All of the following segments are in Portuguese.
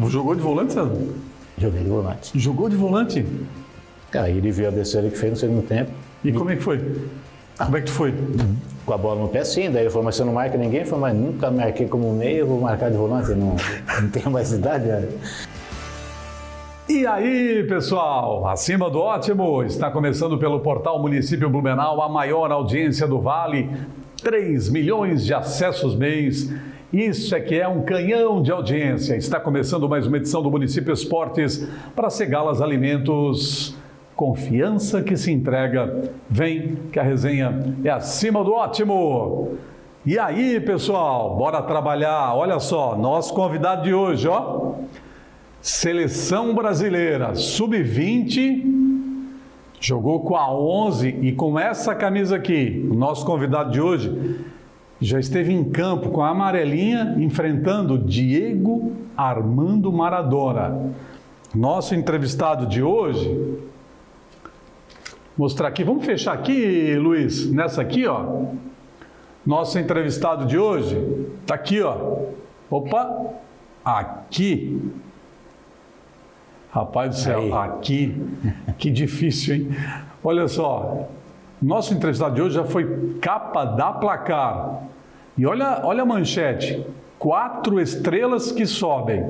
Jogou de volante, César? Joguei de volante. Jogou de volante? Aí ele viu a besteira que fez no segundo tempo. E como é que foi? Como é que tu foi? Com a bola no pé, sim. Daí ele falou, mas você não marca ninguém? Eu falei, mas nunca marquei como meio, eu vou marcar de volante. Não tenho mais idade, velho. E aí, pessoal, acima do ótimo, está começando pelo portal Município Blumenau, a maior audiência do Vale, 3 milhões de acessos mês. Isso é que é um canhão de audiência. Está começando mais uma edição do Município Esportes para Segalas Alimentos. Confiança que se entrega. Vem que a resenha é acima do ótimo. E aí, pessoal, bora trabalhar. Olha só, nosso convidado de hoje, ó. Seleção brasileira, sub-20, jogou com a 11 e com essa camisa aqui, o nosso convidado de hoje, já esteve em campo com a amarelinha, enfrentando Diego Armando Maradona. Nosso entrevistado de hoje, mostrar aqui, vamos fechar aqui, Luiz, nessa aqui, ó. Nosso entrevistado de hoje, tá aqui, ó. Opa, aqui. Rapaz do céu, aí. Aqui, que difícil, hein? Olha só, nosso entrevistado de hoje já foi capa da Placar. E olha a manchete, 4 estrelas que sobem.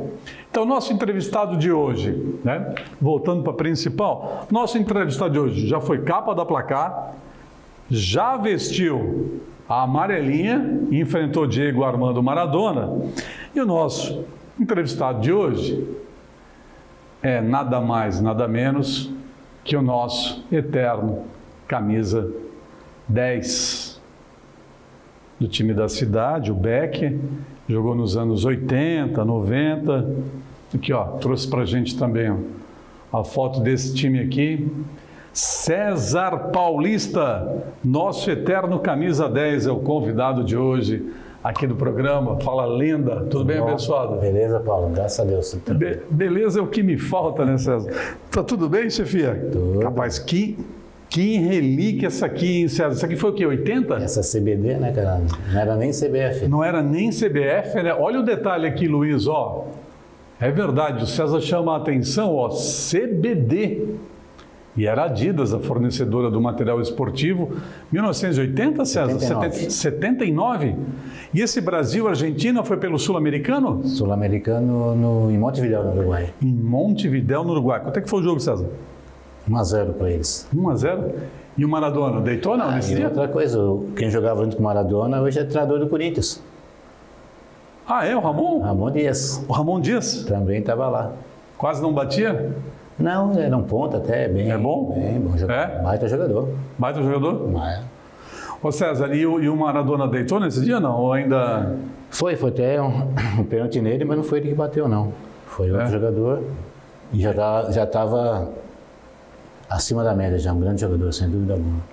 Então, nosso entrevistado de hoje, né? Voltando para a principal, nosso entrevistado de hoje já foi capa da Placar, já vestiu a amarelinha, enfrentou Diego Armando Maradona. E o nosso entrevistado de hoje é nada mais, nada menos que o nosso eterno camisa 10 do time da cidade, o Beck, jogou nos anos 80, 90. Aqui, ó, trouxe pra gente também ó, a foto desse time aqui. César Paulista, nosso eterno camisa 10, é o convidado de hoje aqui do programa. Fala, lenda. Tudo bem, abençoado? Beleza, Paulo. Graças a Deus. Beleza é o que me falta, né, César? Tá tudo bem, chefia? Tudo. Rapaz, que relíquia essa aqui, hein, César? Isso aqui foi o quê, 80? Essa CBD, né, cara? Não era nem CBF. Não era nem CBF, né? Olha o detalhe aqui, Luiz, ó. É verdade, o César chama a atenção, ó, CBD. E era a Adidas, a fornecedora do material esportivo. 1980, César? 79? E esse Brasil-Argentina foi pelo Sul-Americano? Sul-Americano em Montevidéu, no Uruguai. Em Montevidéu, no Uruguai. Quanto é que foi o jogo, César? 1-0 para eles. 1-0? E o Maradona? Deitou não nesse dia? Outra coisa, quem jogava junto com o Maradona hoje é treinador do Corinthians. Ah, é? O Ramon? Ramon Dias. O Ramon Dias? Também estava lá. Quase não batia? Não, era um ponto até, bem... É bom? Bem bom jogador. É? Baita jogador. Baita jogador? É. Ô César, e o Maradona deitou nesse dia, não? Ou ainda... Foi até um pênalti nele, mas não foi ele que bateu, não. Foi outro jogador. E já estava acima da média, já um grande jogador, sem dúvida alguma.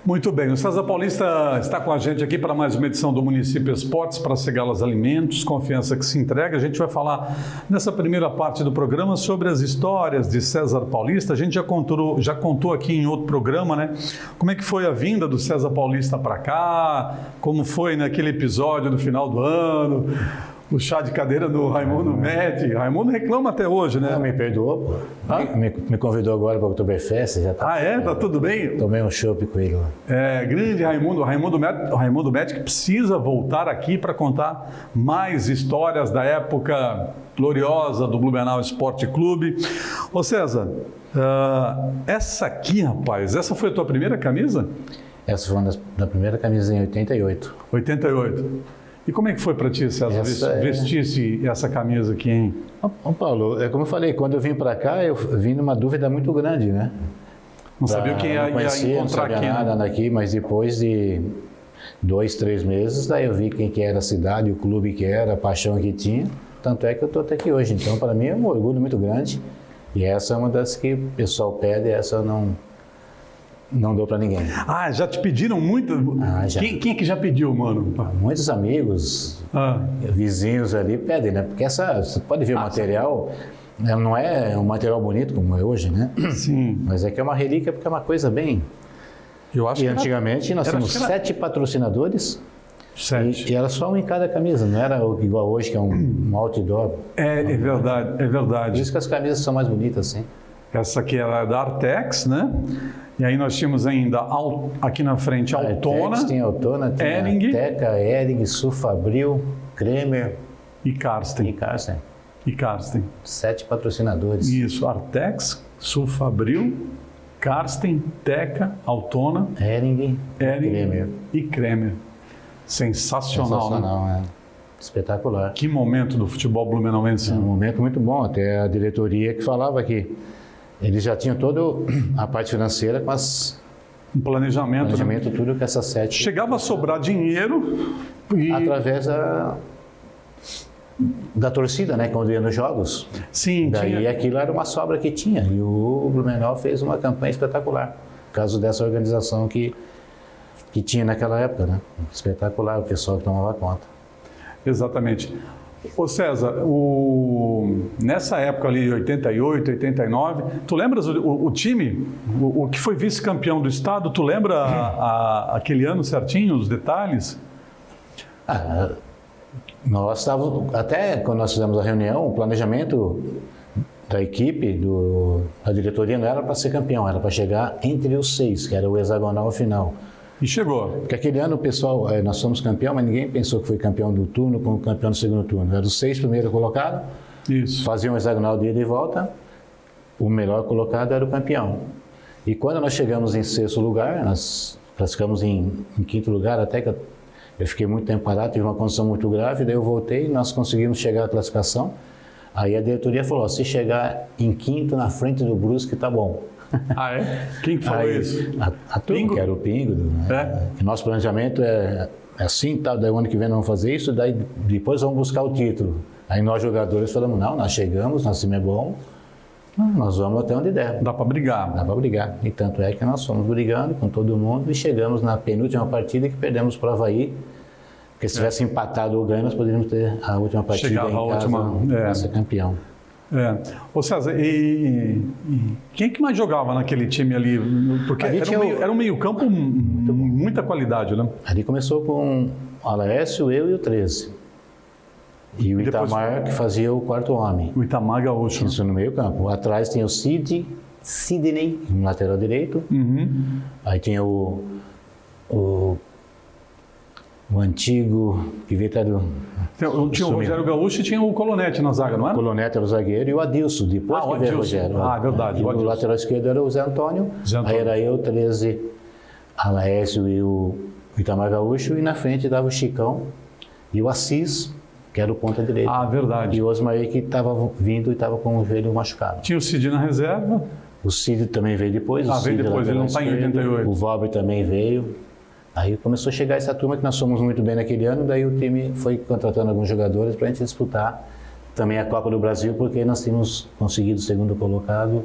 Muito bem, o César Paulista está com a gente aqui para mais uma edição do Município Esportes para Segalas Alimentos, confiança que se entrega. A gente vai falar nessa primeira parte do programa sobre as histórias de César Paulista. A gente já contou aqui em outro programa, né? Como é que foi a vinda do César Paulista para cá, como foi naquele episódio no final do ano, o chá de cadeira do Raimundo Med. Raimundo reclama até hoje, né? Não, me perdoou, pô. Me convidou agora para o Oktoberfest, já tá. Ah, é? Tá tudo bem? Tomei um chopp com ele lá. É, grande Raimundo Med, que precisa voltar aqui para contar mais histórias da época gloriosa do Blumenau Esporte Clube. Ô César, essa aqui, rapaz, essa foi a tua primeira camisa? Essa foi uma da primeira camisa em 88. 88. E como é que foi para ti, César, vestir essa camisa aqui, hein? Ô Paulo, como eu falei, quando eu vim para cá, eu vim numa dúvida muito grande, né? Não sabia o que ia encontrar não sabia aqui, nada né? Aqui, mas depois de 2, 3 meses, daí eu vi quem que era a cidade, o clube que era, a paixão que tinha. Tanto é que eu estou até aqui hoje. Então, para mim, é um orgulho muito grande. E essa é uma das que o pessoal pede, essa eu não dou para ninguém. Ah, já te pediram muito? Já. Quem é que já pediu, mano? Muitos amigos, vizinhos ali pedem, né? Porque você pode ver o material, não é um material bonito como é hoje, né? Sim. Mas é que é uma relíquia porque é uma coisa bem... Eu acho e antigamente nós tínhamos 7 patrocinadores, 7. E era só um em cada camisa, não era igual hoje, que é um outdoor. É verdade, é Por verdade. isso que as camisas são mais bonitas, assim. Essa aqui era da Artex, né? E aí nós tínhamos ainda aqui na frente Altona, Artex, tinha Altona, tinha Hering. Teca, Hering, Sulfabril, Kremer e e Karsten. Carsten. 7 patrocinadores. Isso, Artex, Sulfabril, Karsten, Teca, Altona, Hering, Hering Kremer. e Kremer. Sensacional, né? Sensacional, é. Espetacular. Que momento do futebol blumenauense. É um momento muito bom, até a diretoria que falava que eles já tinham toda a parte financeira com Um planejamento. Né? planejamento, tudo com essas 7. Chegava a sobrar dinheiro e... Através da torcida, né, quando ia nos jogos. Sim, Daí tinha... aquilo era uma sobra que tinha. E o Blumenau fez uma campanha espetacular. Por causa dessa organização que tinha naquela época, né? Espetacular, o pessoal que tomava conta. Exatamente. Ô César, nessa época ali, 88, 89, tu lembras o time, o que foi vice-campeão do estado? Tu lembra aquele ano certinho, os detalhes? Nós estávamos, até quando nós fizemos a reunião, o planejamento da equipe, da diretoria, não era para ser campeão, era para chegar entre os 6, que era o hexagonal final. E chegou. Porque aquele ano o pessoal, nós fomos campeão, mas ninguém pensou que foi campeão do turno como campeão do segundo turno. Era os 6 primeiros colocados, Isso. faziam um hexagonal de ida e volta, o melhor colocado era o campeão. E quando nós chegamos em 6º lugar, nós classificamos em 5º lugar, até que eu fiquei muito tempo parado, tive uma condição muito grave, daí eu voltei, nós conseguimos chegar à classificação. Aí a diretoria falou, se chegar em 5º na frente do Brusque, tá bom. Ah, é? Quem que falou Aí, isso? A turma, que era o Pingo, né? Que nosso planejamento é assim, tá, daí o ano que vem nós vamos fazer isso, daí depois vamos buscar o título. Aí nós jogadores falamos, não, nós chegamos, nosso time é bom, nós vamos até onde der. Dá para brigar. Dá para brigar. E tanto é que nós fomos brigando com todo mundo e chegamos na penúltima partida que perdemos para o Avaí. Porque se tivesse empatado ou ganho, nós poderíamos ter a última partida Chegava em a casa, última, ser campeão. Ô César, e quem que mais jogava naquele time ali? Porque Ali era um meio-campo muita qualidade, né? Ali começou com o Alaécio, eu e o 13. E o depois- Itamar, que fazia o quarto homem. O Itamar Gaúcho. Isso no meio campo. Atrás tinha o Sidney, no lateral direito. Uhum. Aí tinha o antigo, que veio até do... Tinha o Rogério Gaúcho e tinha o Colonete na zaga, não O era? Colonete era o zagueiro e o Adilson, depois Ah, que o veio o Adilson. Rogério. Ah, é verdade, E o o Adilson. lateral esquerdo era o Zé Antônio, Zé Antônio. aí era eu, 13, Alaécio e o Itamar Gaúcho, e na frente dava o Chicão e o Assis, que era o ponta direito. Ah, verdade. E o Osmaí, que estava vindo e estava com o joelho machucado. Tinha o Cid na reserva. O Cid também veio depois. Ah, o veio Cid depois, ele não lateral está em esquerdo, 88. O Valber também veio. Aí começou a chegar essa turma que nós fomos muito bem naquele ano, daí o time foi contratando alguns jogadores para a gente disputar também a Copa do Brasil, porque nós tínhamos conseguido o segundo colocado,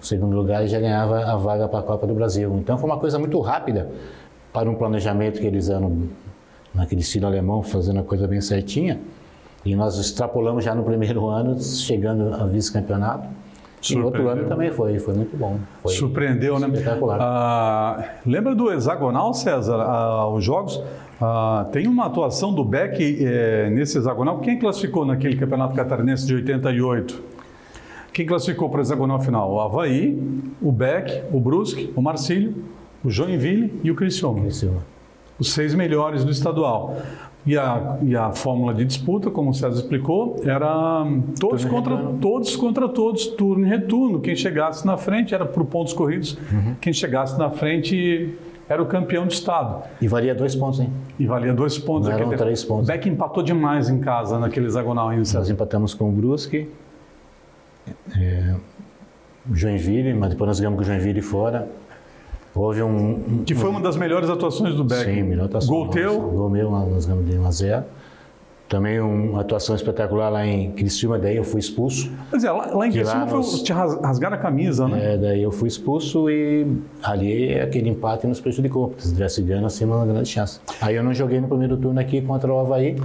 o segundo lugar, e já ganhava a vaga para a Copa do Brasil. Então foi uma coisa muito rápida para um planejamento que eles eram naquele estilo alemão, fazendo a coisa bem certinha. E nós extrapolamos já no primeiro ano, chegando a vice-campeonato. E no outro ano também foi muito bom. Foi Surpreendeu, né? Espetacular. Lembra do hexagonal, César? Os jogos? Tem uma atuação do Beck nesse hexagonal. Quem classificou naquele campeonato catarinense de 88? Quem classificou para o hexagonal final? O Avaí, o Beck, o Brusque, o Marcílio, o Joinville e o Criciúma. Os 6 melhores do estadual. E a fórmula de disputa, como o César explicou, era todos contra todos, turno e retorno. Quem chegasse na frente era por pontos corridos. Quem chegasse na frente era o campeão de estado. E valia 2 pontos, hein? E valia 2 pontos. Não eram 3 pontos. O Beck empatou demais em casa naquele hexagonal ainda. Nós empatamos com o Brusque, o Joinville, mas depois nós ganhamos com o Joinville fora. Houve que foi uma das melhores atuações do Beck. Sim, melhor atuação. Gol teu? Gol meu, nós ganhamos de 1-0. Também uma atuação espetacular lá em Criciúma, daí eu fui expulso. Pois é, lá em Criciúma te rasgaram a camisa, né? Daí eu fui expulso e ali aquele empate nos prejudicou, porque se tivesse ganho, nós tínhamos uma grande chance. Aí eu não joguei no primeiro turno aqui contra o Avaí,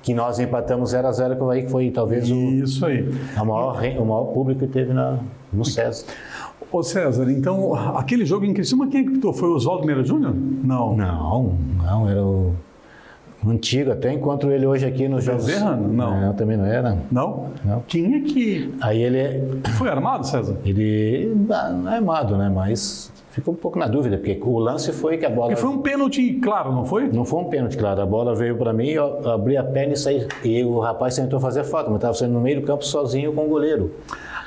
que nós empatamos 0-0 com o Avaí, que foi talvez Isso aí. o maior público que teve no César. Ô César, então, aquele jogo em Criciúma, quem é que pitou? Foi o Oswaldo Meira Júnior? Não. Não, era o Antigo, até encontro ele hoje aqui nos jogos. Bezerra? Não. Também não era. Não? Não. Quem é que... Aí ele Foi armado, César? não é armado, né? Mas ficou um pouco na dúvida, porque o lance foi que a bola... Porque foi um pênalti claro, não foi? Não foi um pênalti, claro. A bola veio para mim, eu abri a perna e saí. E o rapaz tentou fazer a falta, mas estava saindo no meio do campo sozinho com o goleiro.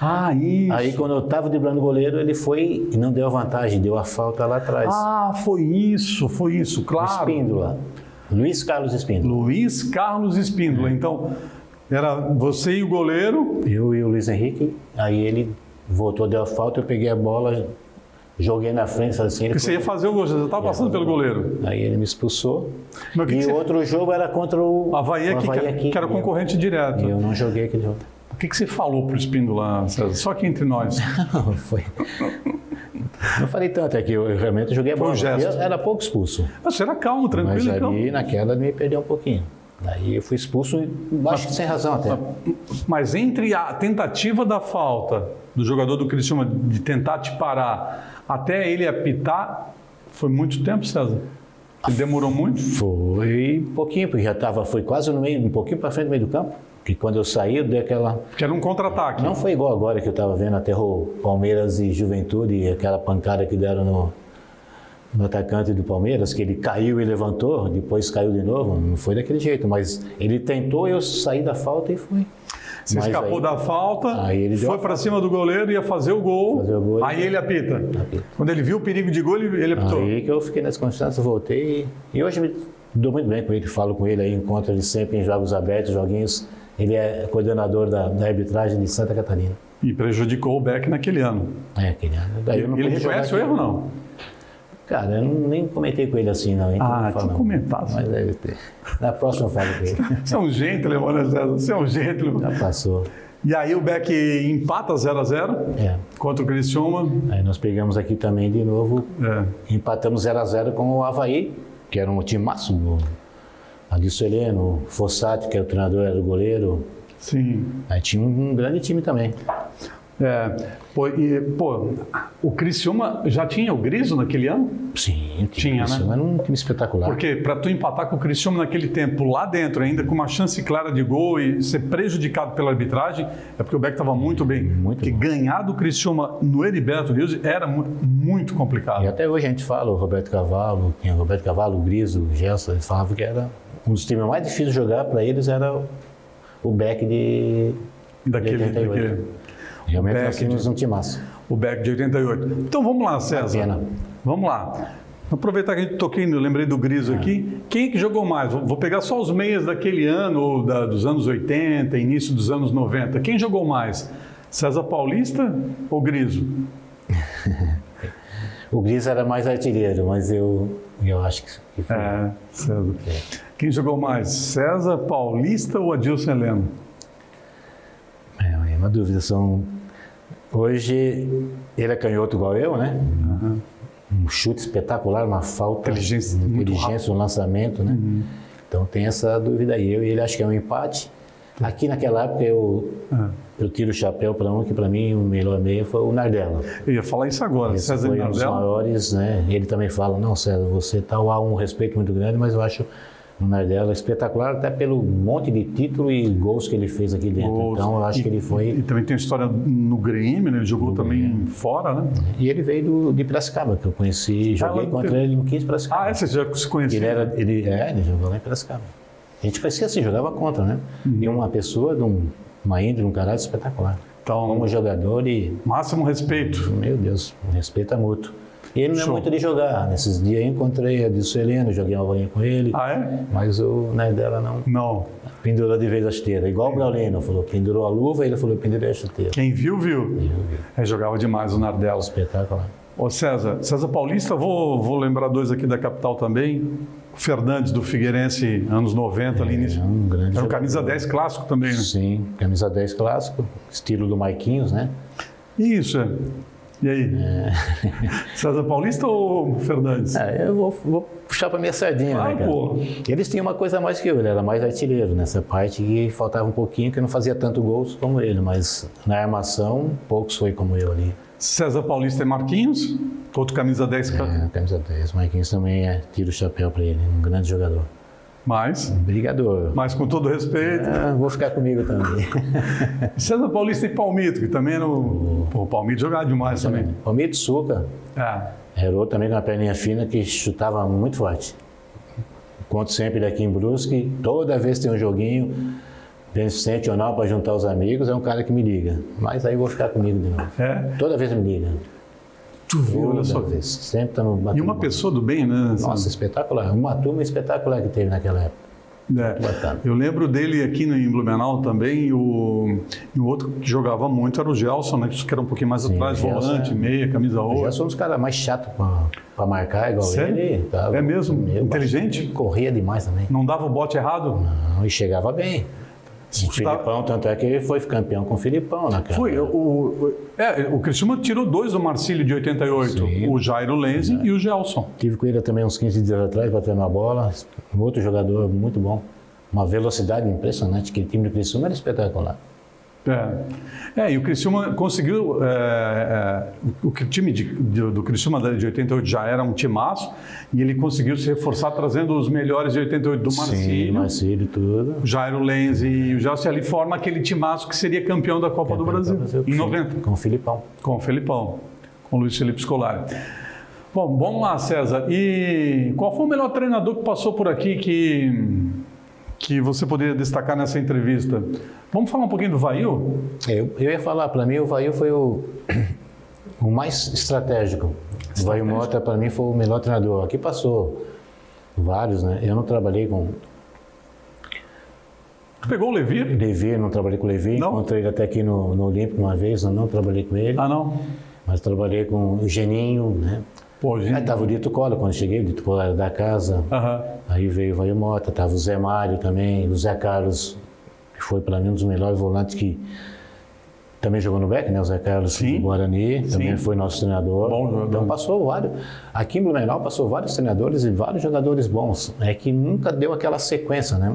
Ah, isso. Aí quando eu estava driblando o goleiro, ele foi e não deu a vantagem, deu a falta lá atrás. Ah, foi isso, claro. Espíndola. Luiz Carlos Espíndola. Luiz Carlos Espíndola. Então, era você e o goleiro. Eu e o Luiz Henrique. Aí ele voltou, deu a falta, eu peguei a bola, joguei na frente, assim. Porque você ia fazer o gol, você estava passando pelo goleiro. Aí ele me expulsou. Mas E o outro jogo era contra o Avaí aqui, que era concorrente direto. E eu não joguei aquele jogo. O que você falou pro Espíndola, César? Só aqui entre nós. Foi. Não falei tanto, é que eu realmente joguei a bola. Foi um gesto. Eu era pouco expulso. Você era calmo, tranquilo. Mas então. ali, naquela, me perdeu um pouquinho. Daí eu fui expulso, acho que sem razão até. Mas entre a tentativa da falta do jogador do Criciúma de tentar te parar até ele apitar, foi muito tempo, César? Ele demorou muito? Foi pouquinho, porque foi quase no meio, um pouquinho para frente do meio do campo. Que quando eu saí, eu dei aquela... Porque era um contra-ataque. Não foi igual agora que eu estava vendo até o Palmeiras e Juventude, e aquela pancada que deram no atacante do Palmeiras, que ele caiu e levantou, depois caiu de novo. Não foi daquele jeito, mas ele tentou, eu saí da falta e fui. Você escapou da falta, aí ele foi para cima do goleiro, ia fazer o gol, aí ele apita. Quando ele viu o perigo de gol, ele apitou. Aí que eu fiquei nessa constância, voltei e hoje me dou muito bem com ele, falo com ele aí, encontro ele sempre em jogos abertos, joguinhos. Ele é coordenador da arbitragem de Santa Catarina. E prejudicou o Beck naquele ano. Aquele ano. Daí eu não ele reconhece o erro ou não? Cara, eu nem comentei com ele assim, não. Então tinha comentado. Mas deve ter. Na próxima eu falo com ele. Você é um gentleman, né, César? Você é um gentleman. Já passou. E aí o Beck empata 0-0 contra o Criciúma. Aí nós pegamos aqui também de novo, empatamos 0-0 com o Avaí, que era um timaço. Adilson Heleno, Fossati, que é o treinador, era o goleiro. Sim. Aí tinha um grande time também. O Criciúma já tinha o Griso naquele ano? Sim, tinha, né? Era um time espetacular. Porque para tu empatar com o Criciúma naquele tempo, lá dentro, ainda com uma chance clara de gol e ser prejudicado pela arbitragem, é porque o Beck estava muito bem. Porque ganhar do Criciúma no Heriberto Rios era muito complicado. E até hoje a gente fala, o Roberto Cavalo, o Griso, o Gelson, eles falavam que era um dos times mais difíceis de jogar para eles, era o Beck de 88. Realmente nós tínhamos um timaço. O Beck de 88. Então vamos lá, César. Vamos lá. Aproveitar que a gente toquei, eu lembrei do Griso aqui. Quem é que jogou mais? Vou pegar só os meias daquele ano, ou dos anos 80, início dos anos 90. Quem jogou mais? César Paulista ou Griso? O Griso era mais artilheiro, mas eu acho que foi. César. Quem jogou mais? César Paulista ou Adilson Heleno? É uma dúvida. Hoje, ele é canhoto igual eu, né? Um chute espetacular, uma falta, inteligência, um lançamento, né? Então tem essa dúvida aí. Eu e ele acho que é um empate. Aqui naquela época eu tiro o chapéu para que para mim o melhor meia foi o Nardella. Eu ia falar isso agora, esse César foi Nardella. Um dos maiores, né? Ele também fala, não, César, você há um respeito muito grande, mas eu acho o Nardella espetacular, até pelo monte de título e gols que ele fez aqui dentro. Então eu acho que ele foi... E também tem história no Grêmio, né? Ele jogou também fora, né? E ele veio de Piracicaba, que eu conheci, joguei contra ele no 15 Piracicaba. Você já se conhecia? Ele jogou lá em Piracicaba. A gente conhecia assim, jogava contra, né? E uma pessoa de uma índole, um caráter espetacular. Então, como jogador e... Máximo respeito. Meu Deus, respeito é mútuo. E ele não é muito de jogar. Nesses dias eu encontrei a Adilson Heleno, joguei uma bolinha com ele. Mas o Nardella não. Pendurou de vez a chuteira. Igual o Braulino falou, pendurou a luva, ele falou, pendurei a chuteira. Quem viu. Jogava demais o Nardella. Espetacular. Ô César Paulista, vou lembrar dois aqui da capital também. O Fernandes do Figueirense, anos 90, ali início. Era um camisa 10 clássico também, né? Sim, camisa 10 clássico, estilo do Marquinhos, né? Isso, E aí? César Paulista ou Fernandes? Eu vou puxar para minha sardinha, né, cara? Pô. Eles tinham uma coisa a mais que eu, ele era mais artilheiro nessa parte que faltava um pouquinho, que eu não fazia tanto gols como ele, mas na armação, poucos foi como eu ali. César Paulista é Marquinhos? Outro camisa 10? Camisa 10. Marquinhos também tira o chapéu para ele, um grande jogador. Brigador. Mas com todo respeito. Vou ficar comigo também. César Paulista e Palmito, que também era o Palmito jogava demais também. Palmito Suca. Era outro também com uma perninha fina que chutava muito forte. Conto sempre daqui em Brusque, toda vez que tem um joguinho, Vicente ou não, para juntar os amigos, é um cara que me liga. Mas aí eu vou ficar comigo de novo. Toda vez me liga. Tu viu, olha só. Sempre estamos batendo. E uma pessoa do bem, né? Nossa, espetacular. Uma turma espetacular que teve naquela época. Eu lembro dele aqui em Blumenau também, e o outro que jogava muito era o Gelson, né? Que era um pouquinho mais atrás, volante, meia, camisa 8. O Gelson é um dos caras mais chatos para marcar, igual Sério? ele. É mesmo? Inteligente? Corria demais também. Não dava o bote errado? Não, e chegava bem. O Filipão, tanto é que ele foi campeão com o Filipão naquela. Foi. O Criciúma tirou 2 do Marcílio de 88, sim. O Jairo Lenzi e o Gelson. Tive com ele também uns 15 dias atrás, batendo a bola. Um outro jogador muito bom. Uma velocidade impressionante. Aquele time do Criciúma era espetacular. E o Criciúma conseguiu. O time do Criciúma de 88 já era um timaço e ele conseguiu se reforçar trazendo os melhores de 88 do Marcílio. Sim, Marcílio e tudo. O Jairo Lenzi e o Gelson ali forma aquele timaço que seria campeão da Copa do Brasil em 90. Com o Filipão. Com o Luiz Felipe Scolari. Bom, vamos lá, César. E qual foi o melhor treinador que passou por aqui que você poderia destacar nessa entrevista? Vamos falar um pouquinho do Vail? Eu ia falar, para mim o Vail foi o mais estratégico. O Vail Mota, para mim, foi o melhor treinador. Aqui passou vários, né? Eu não trabalhei com... Tu pegou o Levi? Levi, não trabalhei com o Levi. Não? Encontrei ele até aqui no Olímpico uma vez, não trabalhei com ele. Ah, não? Mas trabalhei com o Geninho, né? Pô, gente. Aí estava o Dito Cola, quando cheguei, o Dito Cola era da casa. Aí veio o Vail Mota, estava o Zé Mário também, o Zé Carlos, que foi para mim um dos melhores volantes que também jogou no Beck, né? O Zé Carlos do Guarani, também foi nosso treinador. Bom jogador. Então passou vários. Aqui em Blumenau passou vários treinadores e vários jogadores bons. É que nunca deu aquela sequência, né?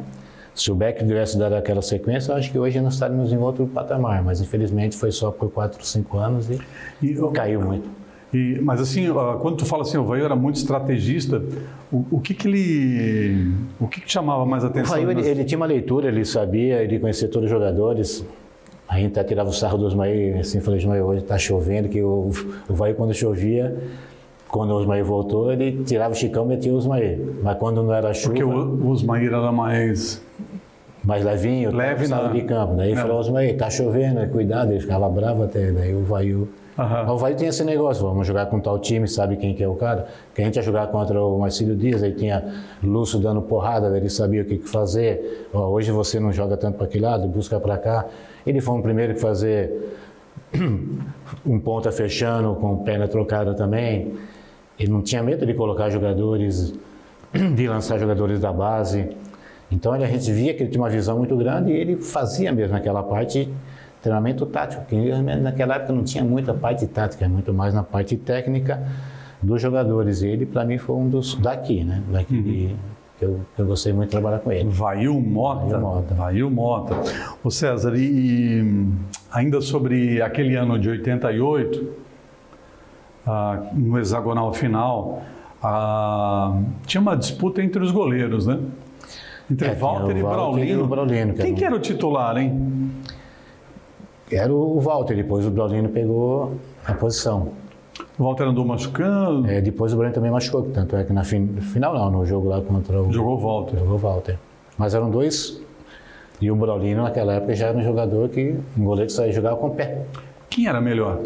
Se o Beck tivesse dado aquela sequência, eu acho que hoje nós estaríamos em outro patamar, mas infelizmente foi só por 4, 5 anos e caiu muito. Mas assim, quando tu fala assim, o Vail era muito estrategista, o que chamava mais atenção? O Vail, ele tinha uma leitura, ele sabia, ele conhecia todos os jogadores. A gente até tirava o sarro do Osmair, assim, falei, Osmair, hoje está chovendo, que o Vail quando chovia, quando o Osmair voltou, ele tirava o Chicão e metia o Osmair. Mas quando não era chuva... Porque o Osmair era mais levinho, leve de campo. Daí falou, Osmair, está chovendo, cuidado, ele ficava bravo até, daí o Vail... O Vail tinha esse negócio, vamos jogar com tal time, sabe quem que é o cara? Que a gente ia jogar contra o Marcílio Dias, aí tinha Lúcio dando porrada, ele sabia o que fazer. Hoje você não joga tanto para aquele lado, busca para cá. Ele foi o primeiro que fazer um ponta fechando, com perna trocada também. Ele não tinha medo de colocar jogadores, de lançar jogadores da base. Então a gente via que ele tinha uma visão muito grande e ele fazia mesmo aquela parte... Treinamento tático, que naquela época não tinha muita parte tática, muito mais na parte técnica dos jogadores. E ele, para mim, foi um dos daqui, né? Daqui que eu gostei muito de trabalhar com ele. Vail Mota. Ô César, e ainda sobre aquele ano de 88, no hexagonal final, tinha uma disputa entre os goleiros, né? Entre Walter e Braulino. Quem que era o titular, hein? Era o Walter, depois o Braulino pegou a posição. O Walter andou machucando? Depois o Braulino também machucou, tanto é que no final não, no jogo lá contra o... Jogou o Walter. Mas eram dois, e o Braulino naquela época já era um jogador um goleiro que saía jogar com o pé. Quem era melhor?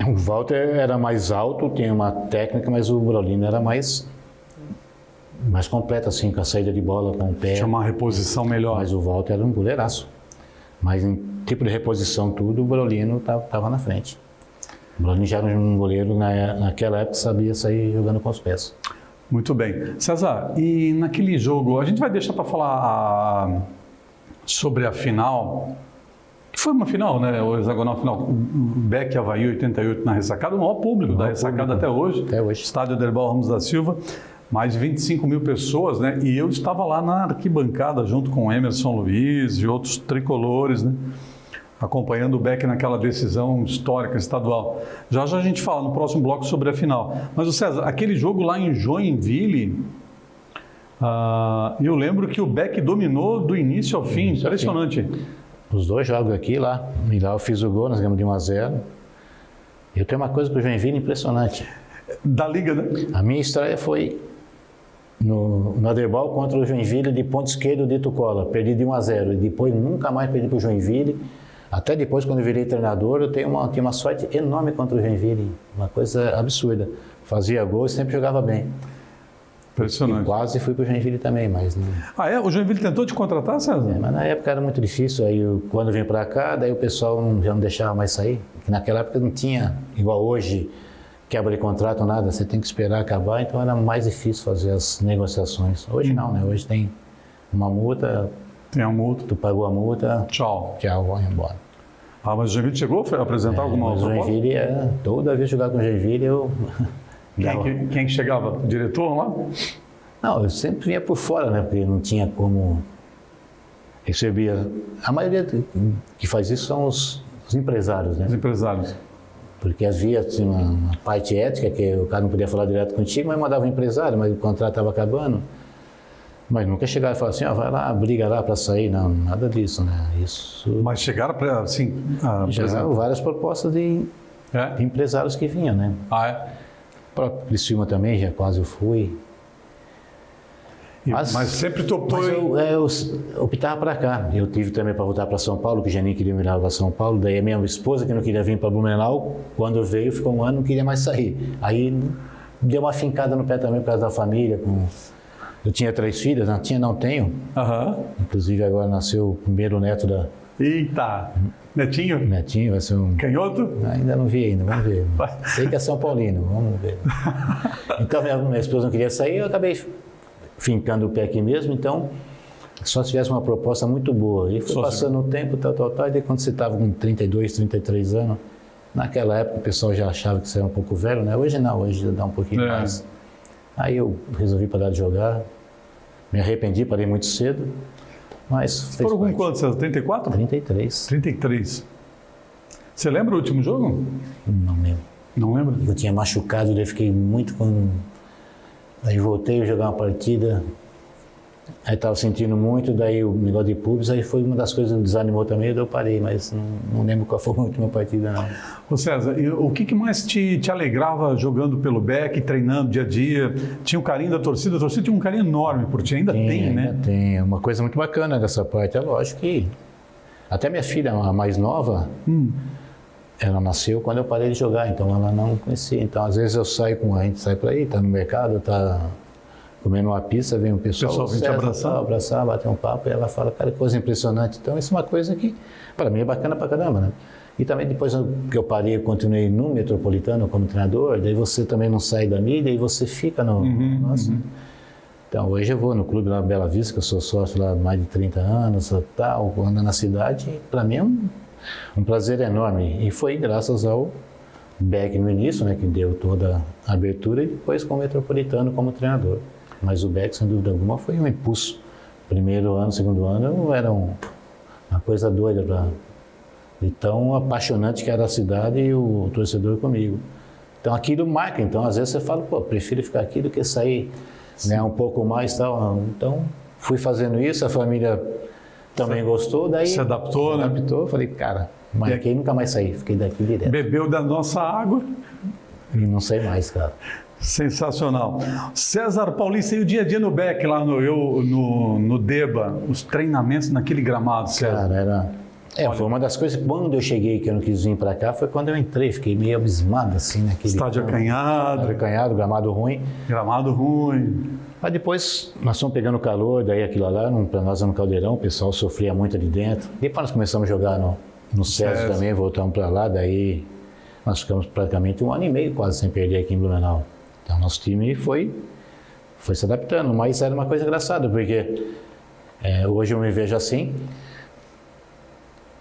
O Walter era mais alto, tinha uma técnica, mas o Braulino era mais completo, assim, com a saída de bola com o pé. Tinha uma reposição melhor. Mas o Walter era um goleiraço. Mas em tipo de reposição tudo, o Braulino estava na frente. O Braulino já era um goleiro, naquela época, sabia sair jogando com os pés. Muito bem. César, e naquele jogo, a gente vai deixar para falar sobre a final, que foi uma final, né? O hexagonal final, o Beck Avaí 88 na ressacada, o maior público da ressacada até hoje. Estádio Derbal Ramos da Silva. Mais de 25 mil pessoas, né? E eu estava lá na arquibancada junto com Emerson Luiz e outros tricolores, né? Acompanhando o Beck naquela decisão histórica estadual. Já a gente fala no próximo bloco sobre a final. Mas, o César, aquele jogo lá em Joinville, Eu lembro que o Beck dominou do início ao fim, impressionante. Os dois jogos aqui lá, e lá eu fiz o gol, nós ganhamos de 1-0. Eu tenho uma coisa com o Joinville impressionante. Da Liga, né? A minha estreia foi no Aderbal contra o Joinville de ponto esquerdo de Tucola. Perdi de 1-0 e depois nunca mais perdi para o Joinville. Até depois, quando eu virei treinador, eu tinha uma sorte enorme contra o Joinville. Uma coisa absurda. Fazia gol e sempre jogava bem. Impressionante. E quase fui para o Joinville também, mas não... O Joinville tentou te contratar, César? Mas na época era muito difícil. Aí quando eu vim para cá, daí o pessoal já não deixava mais sair. Porque naquela época não tinha, igual hoje, quebra de contrato, nada. Você tem que esperar acabar, então era mais difícil fazer as negociações. Hoje não, né? Hoje tem uma multa. Tem a multa. Tu pagou a multa. Tchau. Tchau, vai embora. Mas o Joinville chegou a apresentar alguma proposta? O Joinville, toda vez que eu jogava com o Joinville, eu... Quem que chegava? O diretor lá? Não, eu sempre vinha por fora, né? Porque não tinha como... Recebia... A maioria que faz isso são os empresários, né? Os empresários. Porque havia assim, uma parte ética, que o cara não podia falar direto contigo, mas mandava o empresário, mas o contrato estava acabando. Mas nunca chegaram e falaram assim, vai lá, briga lá para sair. Não, nada disso, né? Isso... Mas chegaram para, assim... Já várias propostas de empresários que vinham, né? O próprio Criciúma também, já quase eu fui. Mas sempre topou... Mas eu optava para cá. Eu tive também para voltar para São Paulo, que já nem queria me levar para São Paulo. Daí a minha esposa, que não queria vir para Blumenau, quando veio, ficou um ano, não queria mais sair. Aí deu uma fincada no pé também por causa da família. Eu tinha 3 filhas, não tenho. Inclusive agora nasceu o primeiro neto da... Eita! Netinho? Netinho, vai ser um... Canhoto? Ainda não vi ainda, vamos ver. Sei que é São Paulino, vamos ver. Então minha esposa não queria sair, eu acabei fincando o pé aqui mesmo, então só se tivesse uma proposta muito boa. E foi passando o tempo, tal, e daí quando você estava com 32, 33 anos, naquela época o pessoal já achava que você era um pouco velho, né? Hoje não, hoje dá um pouquinho mais. Aí eu resolvi parar de jogar, me arrependi, parei muito cedo, mas... Foram com quantos, César? 34? 33. 33. Você lembra o último jogo? Não lembro. Não lembra? Eu tinha machucado, daí fiquei muito com... Aí voltei a jogar uma partida, aí estava sentindo muito, daí o negócio de pubs, aí foi uma das coisas que desanimou também, daí eu parei, mas não lembro qual foi a última partida, não. Ô César, o que mais te alegrava jogando pelo Beck, treinando dia a dia? Tinha o carinho da torcida? A torcida tinha um carinho enorme por ti, ainda tem, né? Ainda tem, uma coisa muito bacana dessa parte, é lógico que até minha filha, a mais nova, ela nasceu quando eu parei de jogar, então ela não conhecia. Então, às vezes a gente sai por aí, tá no mercado, tá comendo uma pizza, vem um pessoal vem te abraçar, bater um papo, e ela fala, cara, que coisa impressionante. Então, isso é uma coisa que, para mim, é bacana pra caramba, né? E também depois que eu parei, eu continuei no Metropolitano como treinador, daí você também não sai da mídia e você fica no... Então, hoje eu vou no clube lá Bela Vista, que eu sou sócio lá há mais de 30 anos, tal, ando na cidade, e para mim é um prazer enorme. E foi graças ao Beck no início, né, que deu toda a abertura, e depois com o Metropolitano como treinador. Mas o Beck, sem dúvida alguma, foi um impulso. Primeiro ano, segundo ano, era uma coisa doida de tão apaixonante que era a cidade e o torcedor comigo. Então aquilo marca. Então às vezes você fala, prefiro ficar aqui do que sair, né, um pouco mais, tal. Então fui fazendo isso, a família também gostou, daí se adaptou, né? Falei, cara, marquei e nunca mais saí, fiquei daqui direto. Bebeu da nossa água. E não sei mais, cara. Sensacional. César Paulista, e o dia a dia no Beck, lá no Deba, os treinamentos naquele gramado, César? Cara, foi uma das coisas, quando eu cheguei, que eu não quis vir para cá, foi quando eu entrei, fiquei meio abismado, assim, naquele... Estádio acanhado. Estádio acanhado, gramado ruim. Gramado ruim. Aí depois, nós fomos pegando calor, daí aquilo lá, para nós no Caldeirão, o pessoal sofria muito ali dentro. Depois nós começamos a jogar no César também, voltamos para lá, daí nós ficamos praticamente 1 ano e meio quase sem perder aqui em Blumenau. Então, nosso time foi se adaptando, mas era uma coisa engraçada, porque hoje eu me vejo assim.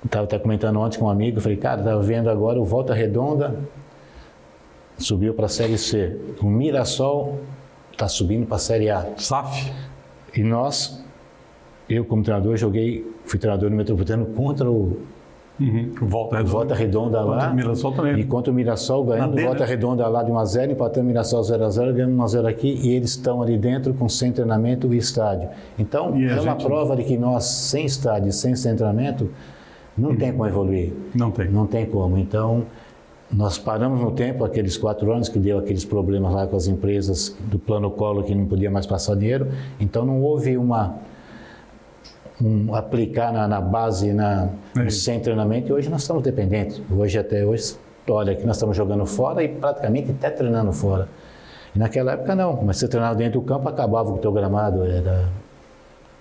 Estava até comentando ontem com um amigo, falei, cara, estava vendo agora o Volta Redonda, subiu para a Série C. O Mirassol está subindo para a Série A. SAF. E eu como treinador, fui treinador no Metropolitano contra o Volta Redonda lá. Contra o Mirassol também. Enquanto o Mirassol ganhando, Volta Redonda lá de 1-0, empatando o Mirassol 0-0, ganhando 1-0 aqui, e eles estão ali dentro sem treinamento e estádio. Então, é uma prova de que nós, sem estádio, sem treinamento, não tem como evoluir. Não tem como. Então, nós paramos no tempo, aqueles 4 anos que deu aqueles problemas lá com as empresas do Plano Collor, que não podia mais passar dinheiro. Então, não houve aplicar na base, sem treinamento, e hoje nós estamos dependentes. Até hoje, olha, que nós estamos jogando fora e praticamente até treinando fora. E naquela época não, mas você treinava dentro do campo, acabava com o teu gramado.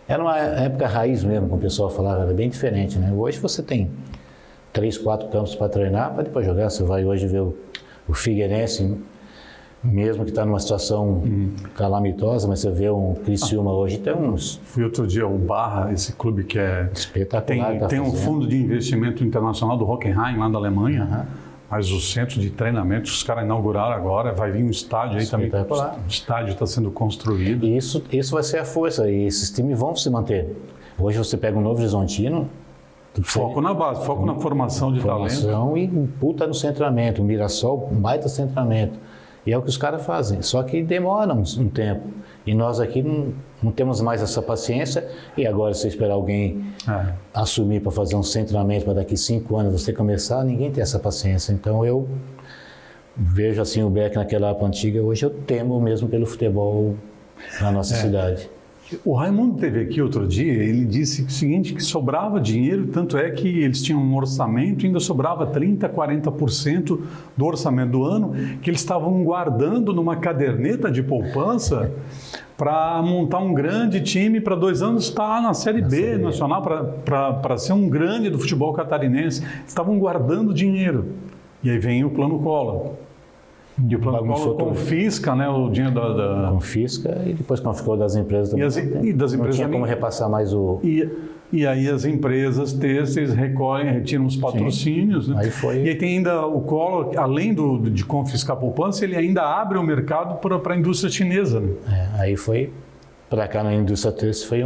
Era uma época raiz mesmo, como o pessoal falava, era bem diferente, né? Hoje você tem 3, 4 campos para treinar, para depois jogar. Você vai hoje ver o Figueirense, mesmo que está numa situação calamitosa, mas você vê um Criciúma hoje, tem uns... Fui outro dia ao Barra, esse clube que é... espetacular. Tem um fundo de investimento internacional do Hockenheim, lá da Alemanha, mas o centro de treinamento, os caras inauguraram agora, vai vir um estádio aí também. O estádio está sendo construído. E isso vai ser a força, e esses times vão se manter. Hoje você pega um Novo Horizontino... Foco na base, foco na formação de talento. E puta no centramento, o Mirassol, baita centramento. E é o que os caras fazem, só que demora um tempo. E nós aqui não temos mais essa paciência. E agora, se esperar alguém assumir para fazer um centramento para daqui 5 anos você começar, ninguém tem essa paciência. Então eu vejo assim o Beck naquela época antiga, hoje eu temo mesmo pelo futebol na nossa cidade. O Raimundo esteve aqui outro dia, ele disse o seguinte, que sobrava dinheiro, tanto é que eles tinham um orçamento e ainda sobrava 30%, 40% do orçamento do ano, que eles estavam guardando numa caderneta de poupança para montar um grande time para 2 anos estar na Série B nacional, para ser um grande do futebol catarinense. Estavam guardando dinheiro. E aí vem o Plano Collor. E o Plano Collor confisca, né, o dinheiro da... Confisca e depois confiscou das empresas também. E das empresas não tinha como repassar mais o... E aí as empresas têxteis retiram os patrocínios. Né? E aí tem ainda o Collor, além de confiscar a poupança, ele ainda abre o mercado para a indústria chinesa. Né? Aí foi para cá na indústria têxtil, foi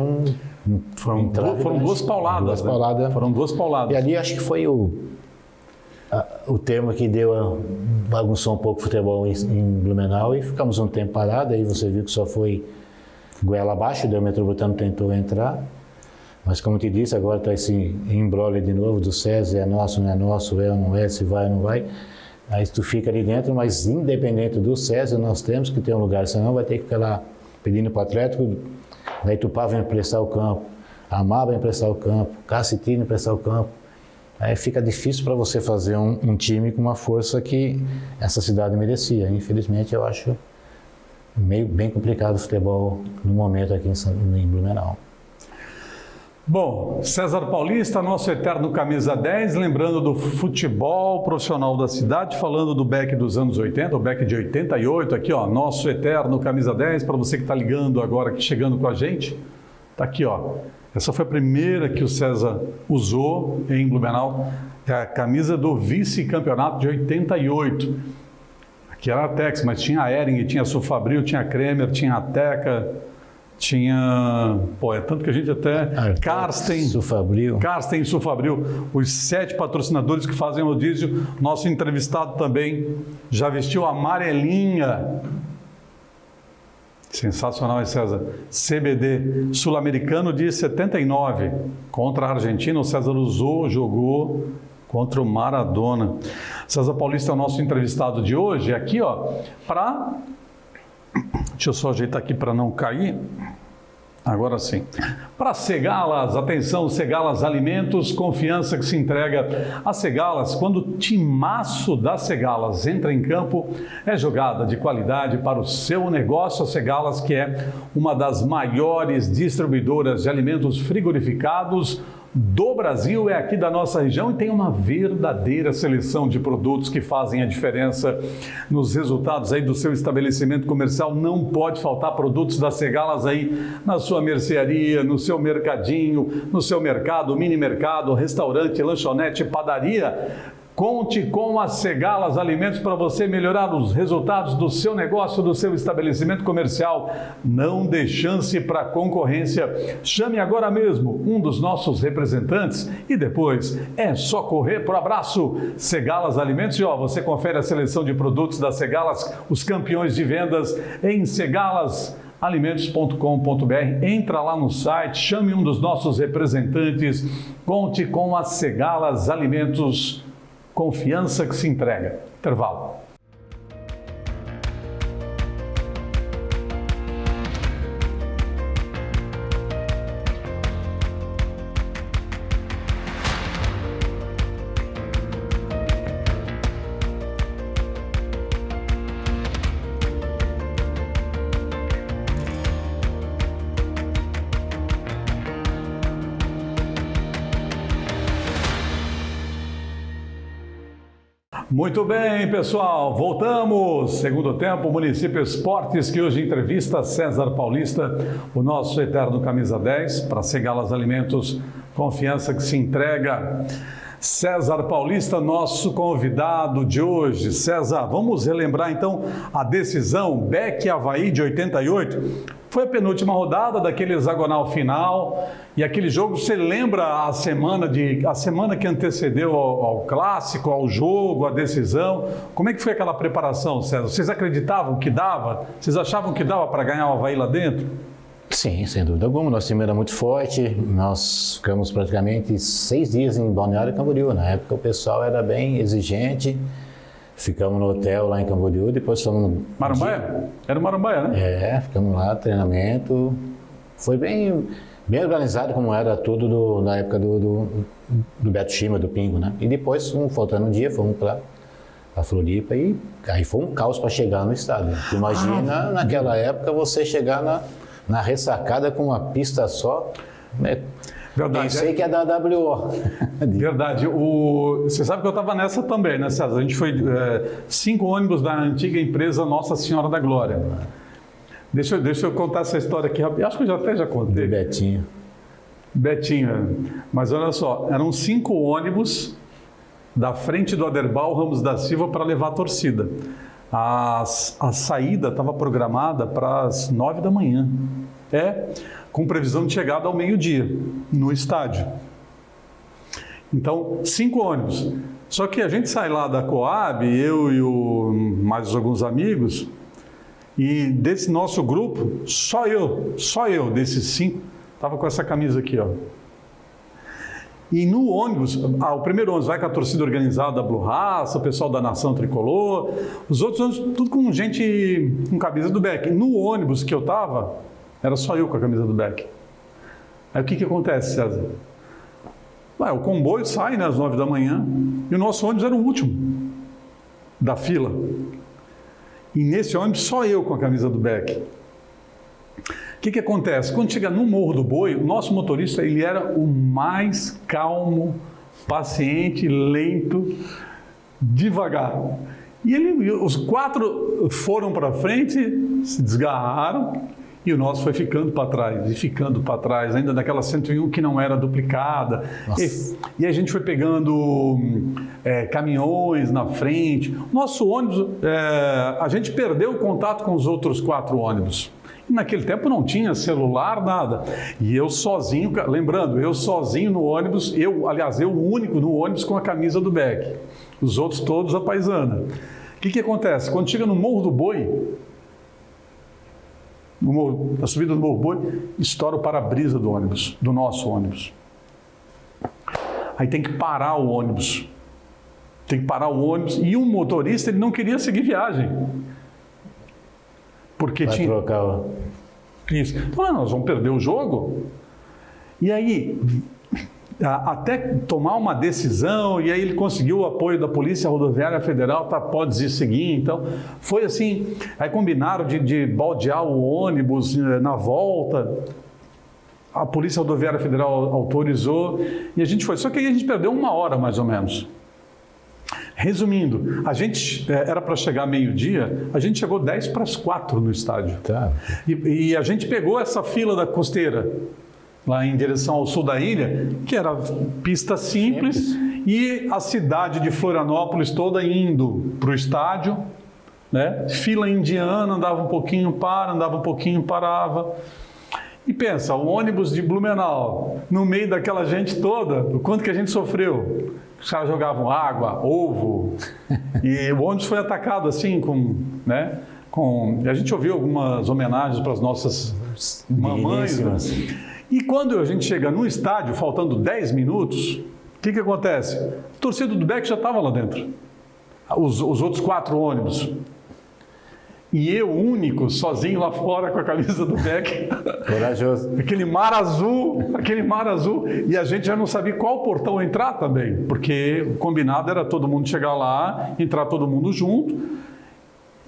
foram 2 pauladas. Foram 2 pauladas. E ali acho que foi o termo que bagunçou um pouco o futebol em Blumenau, e ficamos um tempo parado. Aí você viu que só foi goela abaixo, o Metropolitano tentou entrar, mas como te disse, agora está esse embrolho de novo do César, é nosso, não é nosso, é ou não é, se vai ou não vai. Aí tu fica ali dentro, mas independente do César, nós temos que ter um lugar, senão vai ter que ficar lá pedindo para o Atlético, daí Tupá vai emprestar o campo, Amar vai emprestar o campo, Cacetino emprestar o campo. Aí fica difícil para você fazer um time com uma força que essa cidade merecia. Infelizmente, eu acho bem complicado o futebol no momento aqui em Blumenau. Bom, César Paulista, nosso eterno camisa 10, lembrando do futebol profissional da cidade, falando do Beck dos anos 80, o Beck de 88, aqui ó, nosso eterno camisa 10, para você que está ligando agora, aqui chegando com a gente, tá aqui ó. Essa foi a primeira que o César usou em Blumenau, é a camisa do vice-campeonato de 88. Aqui era a Tex, mas tinha a Hering, tinha a Sulfabril, tinha a Kremer, tinha a Teca, tinha... é tanto que a gente até... Karsten, Sulfabril. Karsten e Sulfabril, os 7 patrocinadores que fazem o rodízio. Nosso entrevistado também já vestiu a amarelinha. Sensacional, hein, César? CBD sul-americano de 79, contra a Argentina. O César jogou contra o Maradona. César Paulista é o nosso entrevistado de hoje. Aqui, ó, deixa eu só ajeitar aqui para não cair. Agora sim. Para Segalas, atenção, Segalas Alimentos, confiança que se entrega a Segalas. Quando o timaço da Segalas entra em campo, é jogada de qualidade para o seu negócio. A Segalas, que é uma das maiores distribuidoras de alimentos frigorificados do Brasil, é aqui da nossa região e tem uma verdadeira seleção de produtos que fazem a diferença nos resultados aí do seu estabelecimento comercial. Não pode faltar produtos da Segalas aí na sua mercearia, no seu mercadinho, no seu mercado, mini mercado, restaurante, lanchonete, padaria. Conte com a Segalas Alimentos para você melhorar os resultados do seu negócio, do seu estabelecimento comercial. Não dê chance para a concorrência. Chame agora mesmo um dos nossos representantes e depois é só correr para o abraço. Segalas Alimentos, e você confere a seleção de produtos da Segalas, os campeões de vendas em segalasalimentos.com.br. Entra lá no site, chame um dos nossos representantes. Conte com a Segalas Alimentos. Confiança que se entrega. Intervalo. Muito bem, pessoal, voltamos. Segundo tempo, Município Esportes, que hoje entrevista César Paulista, o nosso eterno camisa 10, para Segalas Alimentos, confiança que se entrega. César Paulista, nosso convidado de hoje. César, vamos relembrar então a decisão Beck Avaí de 88. Foi a penúltima rodada daquele hexagonal final e aquele jogo, você lembra a semana que antecedeu ao clássico, ao jogo, à decisão? Como é que foi aquela preparação, César? Vocês acreditavam que dava? Vocês achavam que dava para ganhar o Avaí lá dentro? Sim, sem dúvida alguma. Nosso time era muito forte. Nós ficamos praticamente 6 dias em Balneário Camboriú. Na época o pessoal era bem exigente. Ficamos no hotel lá em Camboriú, depois fomos... Marambaia? Era Marambaia, né? Ficamos lá, treinamento. Foi bem organizado, como era tudo na época do Beto Schimmer, do Pingo, né? E depois, faltando um dia, fomos para a Floripa e aí foi um caos para chegar no estádio. Imagina, naquela época, você chegar na ressacada com uma pista só, né? Verdade. Pensei que é da WO. Verdade. Você sabe que eu estava nessa também, né, César? A gente foi 5 ônibus da antiga empresa Nossa Senhora da Glória. Deixa eu contar essa história aqui rápido. Acho que eu até já contei. Do Betinho. Betinho. Mas olha só, eram 5 ônibus da frente do Aderbal Ramos da Silva para levar a torcida. A saída estava programada para as 9 da manhã. Com previsão de chegada ao meio-dia, no estádio. Então, 5 ônibus. Só que a gente sai lá da Coab, eu e mais alguns amigos, e desse nosso grupo, só eu desses 5, estava com essa camisa aqui, ó. E no ônibus, o primeiro ônibus vai com a torcida organizada da Blue Raça, o pessoal da Nação Tricolor, os outros ônibus, tudo com gente com camisa do Beck. No ônibus que eu estava, era só eu com a camisa do Beck. Aí o que acontece, César? O comboio sai, né, às 9 da manhã e o nosso ônibus era o último da fila. E nesse ônibus só eu com a camisa do Beck. O que acontece? Quando chega no Morro do Boi, o nosso motorista ele era o mais calmo, paciente, lento, devagar. E os 4 foram para frente, se desgarraram, e o nosso foi ficando para trás, ainda daquela 101 que não era duplicada. E a gente foi pegando caminhões na frente. Nosso ônibus, a gente perdeu o contato com os outros 4 ônibus. E naquele tempo não tinha celular, nada. E eu sozinho, lembrando, eu sozinho no ônibus, eu o único no ônibus com a camisa do Beck. Os outros todos a paisana. O que acontece? Quando chega no Morro do Boi, na subida do Morro do Boi, estoura o para-brisa do ônibus, do nosso ônibus. Aí tem que parar o ônibus. E o motorista ele não queria seguir viagem. Porque vai trocar isso. Então, nós vamos perder o jogo. E aí, até tomar uma decisão, e aí ele conseguiu o apoio da Polícia Rodoviária Federal, pode seguir. Então, foi assim. Aí combinaram de baldear o ônibus na volta. A Polícia Rodoviária Federal autorizou e a gente foi. Só que aí a gente perdeu 1 hora, mais ou menos. Resumindo, a gente era para chegar meio-dia, a gente chegou 10 para as 4 no estádio. Tá. E a gente pegou essa fila da Costeira, lá em direção ao sul da ilha, que era pista simples e a cidade de Florianópolis toda indo para o estádio, né? Fila indiana, andava um pouquinho, andava um pouquinho, parava. E pensa, o ônibus de Blumenau, no meio daquela gente toda, o quanto que a gente sofreu. Os caras jogavam água, ovo, e o ônibus foi atacado assim, né? A gente ouviu algumas homenagens para as nossas mamães. Né? E quando a gente chega no estádio, faltando 10 minutos, o que acontece? A torcida do Beck já estava lá dentro. Os outros 4 ônibus. E eu, único, sozinho lá fora com a camisa do Beck. Corajoso. Aquele mar azul. E a gente já não sabia qual portão entrar também, porque o combinado era todo mundo chegar lá, entrar todo mundo junto.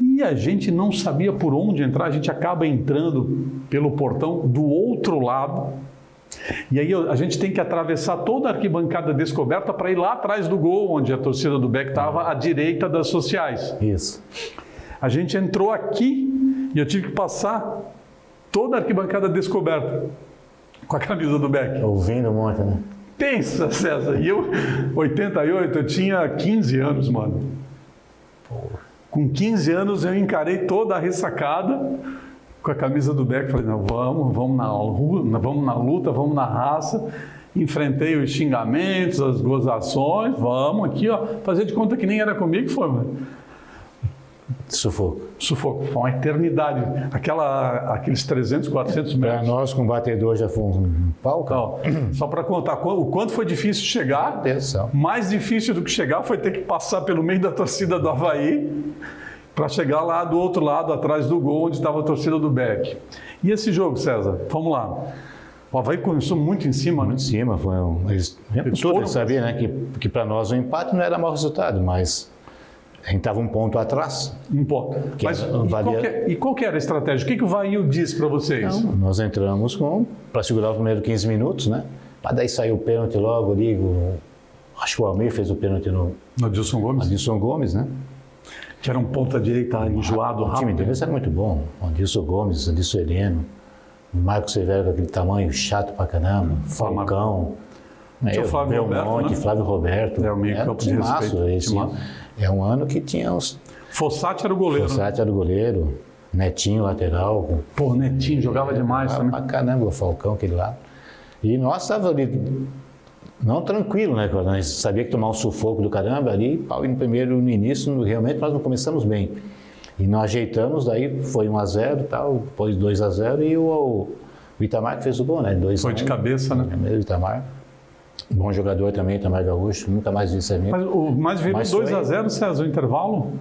E a gente não sabia por onde entrar, a gente acaba entrando pelo portão do outro lado. E aí a gente tem que atravessar toda a arquibancada descoberta para ir lá atrás do gol, onde a torcida do Beck estava à direita das sociais. Isso. A gente entrou aqui e eu tive que passar toda a arquibancada descoberta com a camisa do Beck. Ouvindo um monte, né? Pensa, César. E eu, 88, eu tinha 15 anos, mano. Com 15 anos eu encarei toda a ressacada com a camisa do Beck. Falei, não, vamos na luta, vamos na raça. Enfrentei os xingamentos, as gozações. Vamos aqui, ó, fazer de conta que nem era comigo que foi, mano. Sufoco. Foi uma eternidade. Aqueles 300, 400 metros. Para nós, com batedor, já foi um pau, cara. Então, só para contar o quanto foi difícil chegar. Atenção. Mais difícil do que chegar foi ter que passar pelo meio da torcida do Avaí para chegar lá do outro lado, atrás do gol, onde estava a torcida do Beck. E esse jogo, César? Vamos lá. O Avaí começou muito em cima, muito né? em cima. Eles sabiam, né, que para nós o empate não era mau resultado, mas a gente estava um ponto atrás. Um ponto. Mas qual que era a estratégia? O que o Vail disse para vocês? Não, nós entramos para segurar os primeiros 15 minutos, né? Mas daí saiu o pênalti logo ali. Acho que o Almeida fez o pênalti no Adilson Gomes. Adilson Gomes, né? Que era um ponta-direita enjoado, rápido. O time deles era muito bom. O Adilson Gomes, Adilson Heleno, o Marco Severo com aquele tamanho chato pra caramba, Falcão. Flávio Roberto, né? Flávio Roberto. É o meio campo de respeito. É um ano que tinha uns... Fossati era o goleiro. Fossati era o goleiro. Netinho, lateral. Pô, Netinho jogava demais também. Pra caramba, o Falcão, aquele lá. E nós estávamos ali, não tranquilo, né? Quando a gente sabia que tomar um sufoco do caramba ali, pau no primeiro, no início, realmente nós não começamos bem. E nós ajeitamos, daí foi 1-0 e tal, depois 2-0 e o Itamar que fez o gol, né? 2-1. Foi de cabeça, né? O Itamar. Bom jogador também, Itamar Gaúcho, nunca mais vi isso aí. Mas virou 2-0, César, o intervalo?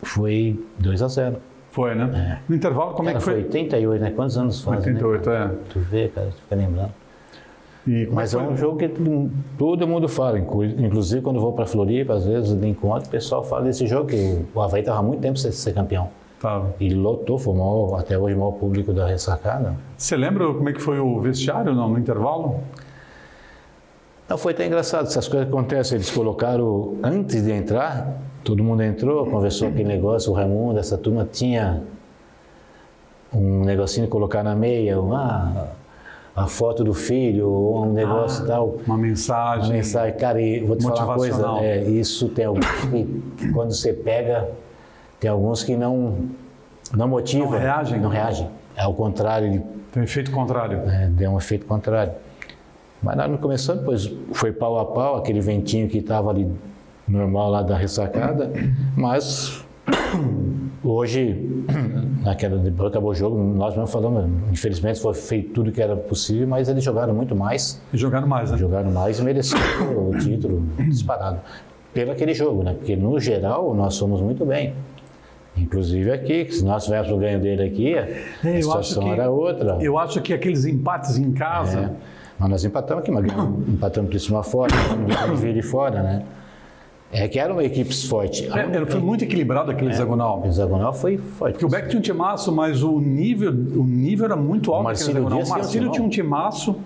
Foi 2-0. Foi, né? No intervalo, como é que foi? Foi 88, né? Quantos anos faz? 88, né? Tu vê, cara, tu fica lembrando. Mas é um jogo que todo mundo fala, inclusive quando eu vou para Floripa, às vezes de encontro, o pessoal fala desse jogo, que o Avaí estava há muito tempo sem ser campeão. Tava. E lotou, foi até hoje o maior público da ressacada. Você lembra como é que foi o vestiário no intervalo? Não, foi até engraçado, essas coisas acontecem, eles colocaram, antes de entrar, todo mundo entrou, conversou aquele negócio, o Raimundo, essa turma tinha um negocinho de colocar na meia, a foto do filho, um negócio e tal. Uma mensagem. Uma mensagem. Cara, e vou te falar uma coisa, isso tem alguns que quando você pega, tem alguns que não motivam. Não reagem? Não reagem. É ao contrário. Tem um efeito contrário. Deu um efeito contrário. Mas nada, no começo, depois foi pau a pau, aquele ventinho que estava ali normal lá da ressacada, mas hoje, depois acabou o jogo, nós mesmo falamos, infelizmente foi feito tudo que era possível, mas eles jogaram muito mais. E jogaram mais, né? Jogaram mais e mereceram o título disparado. Pelo aquele jogo, né? Porque no geral nós fomos muito bem. Inclusive aqui, se nós tivéssemos o ganho dele aqui, a situação era outra. Eu acho que aqueles empates em casa... Mas nós empatamos aqui, mas empatamos por cima fora, de fora, né? É que era uma equipe forte. Foi muito equilibrado aquele hexagonal. O hexagonal foi forte. Porque o Beck tinha um timaço, mas o nível era muito alto. O Marcílio tinha um timaço.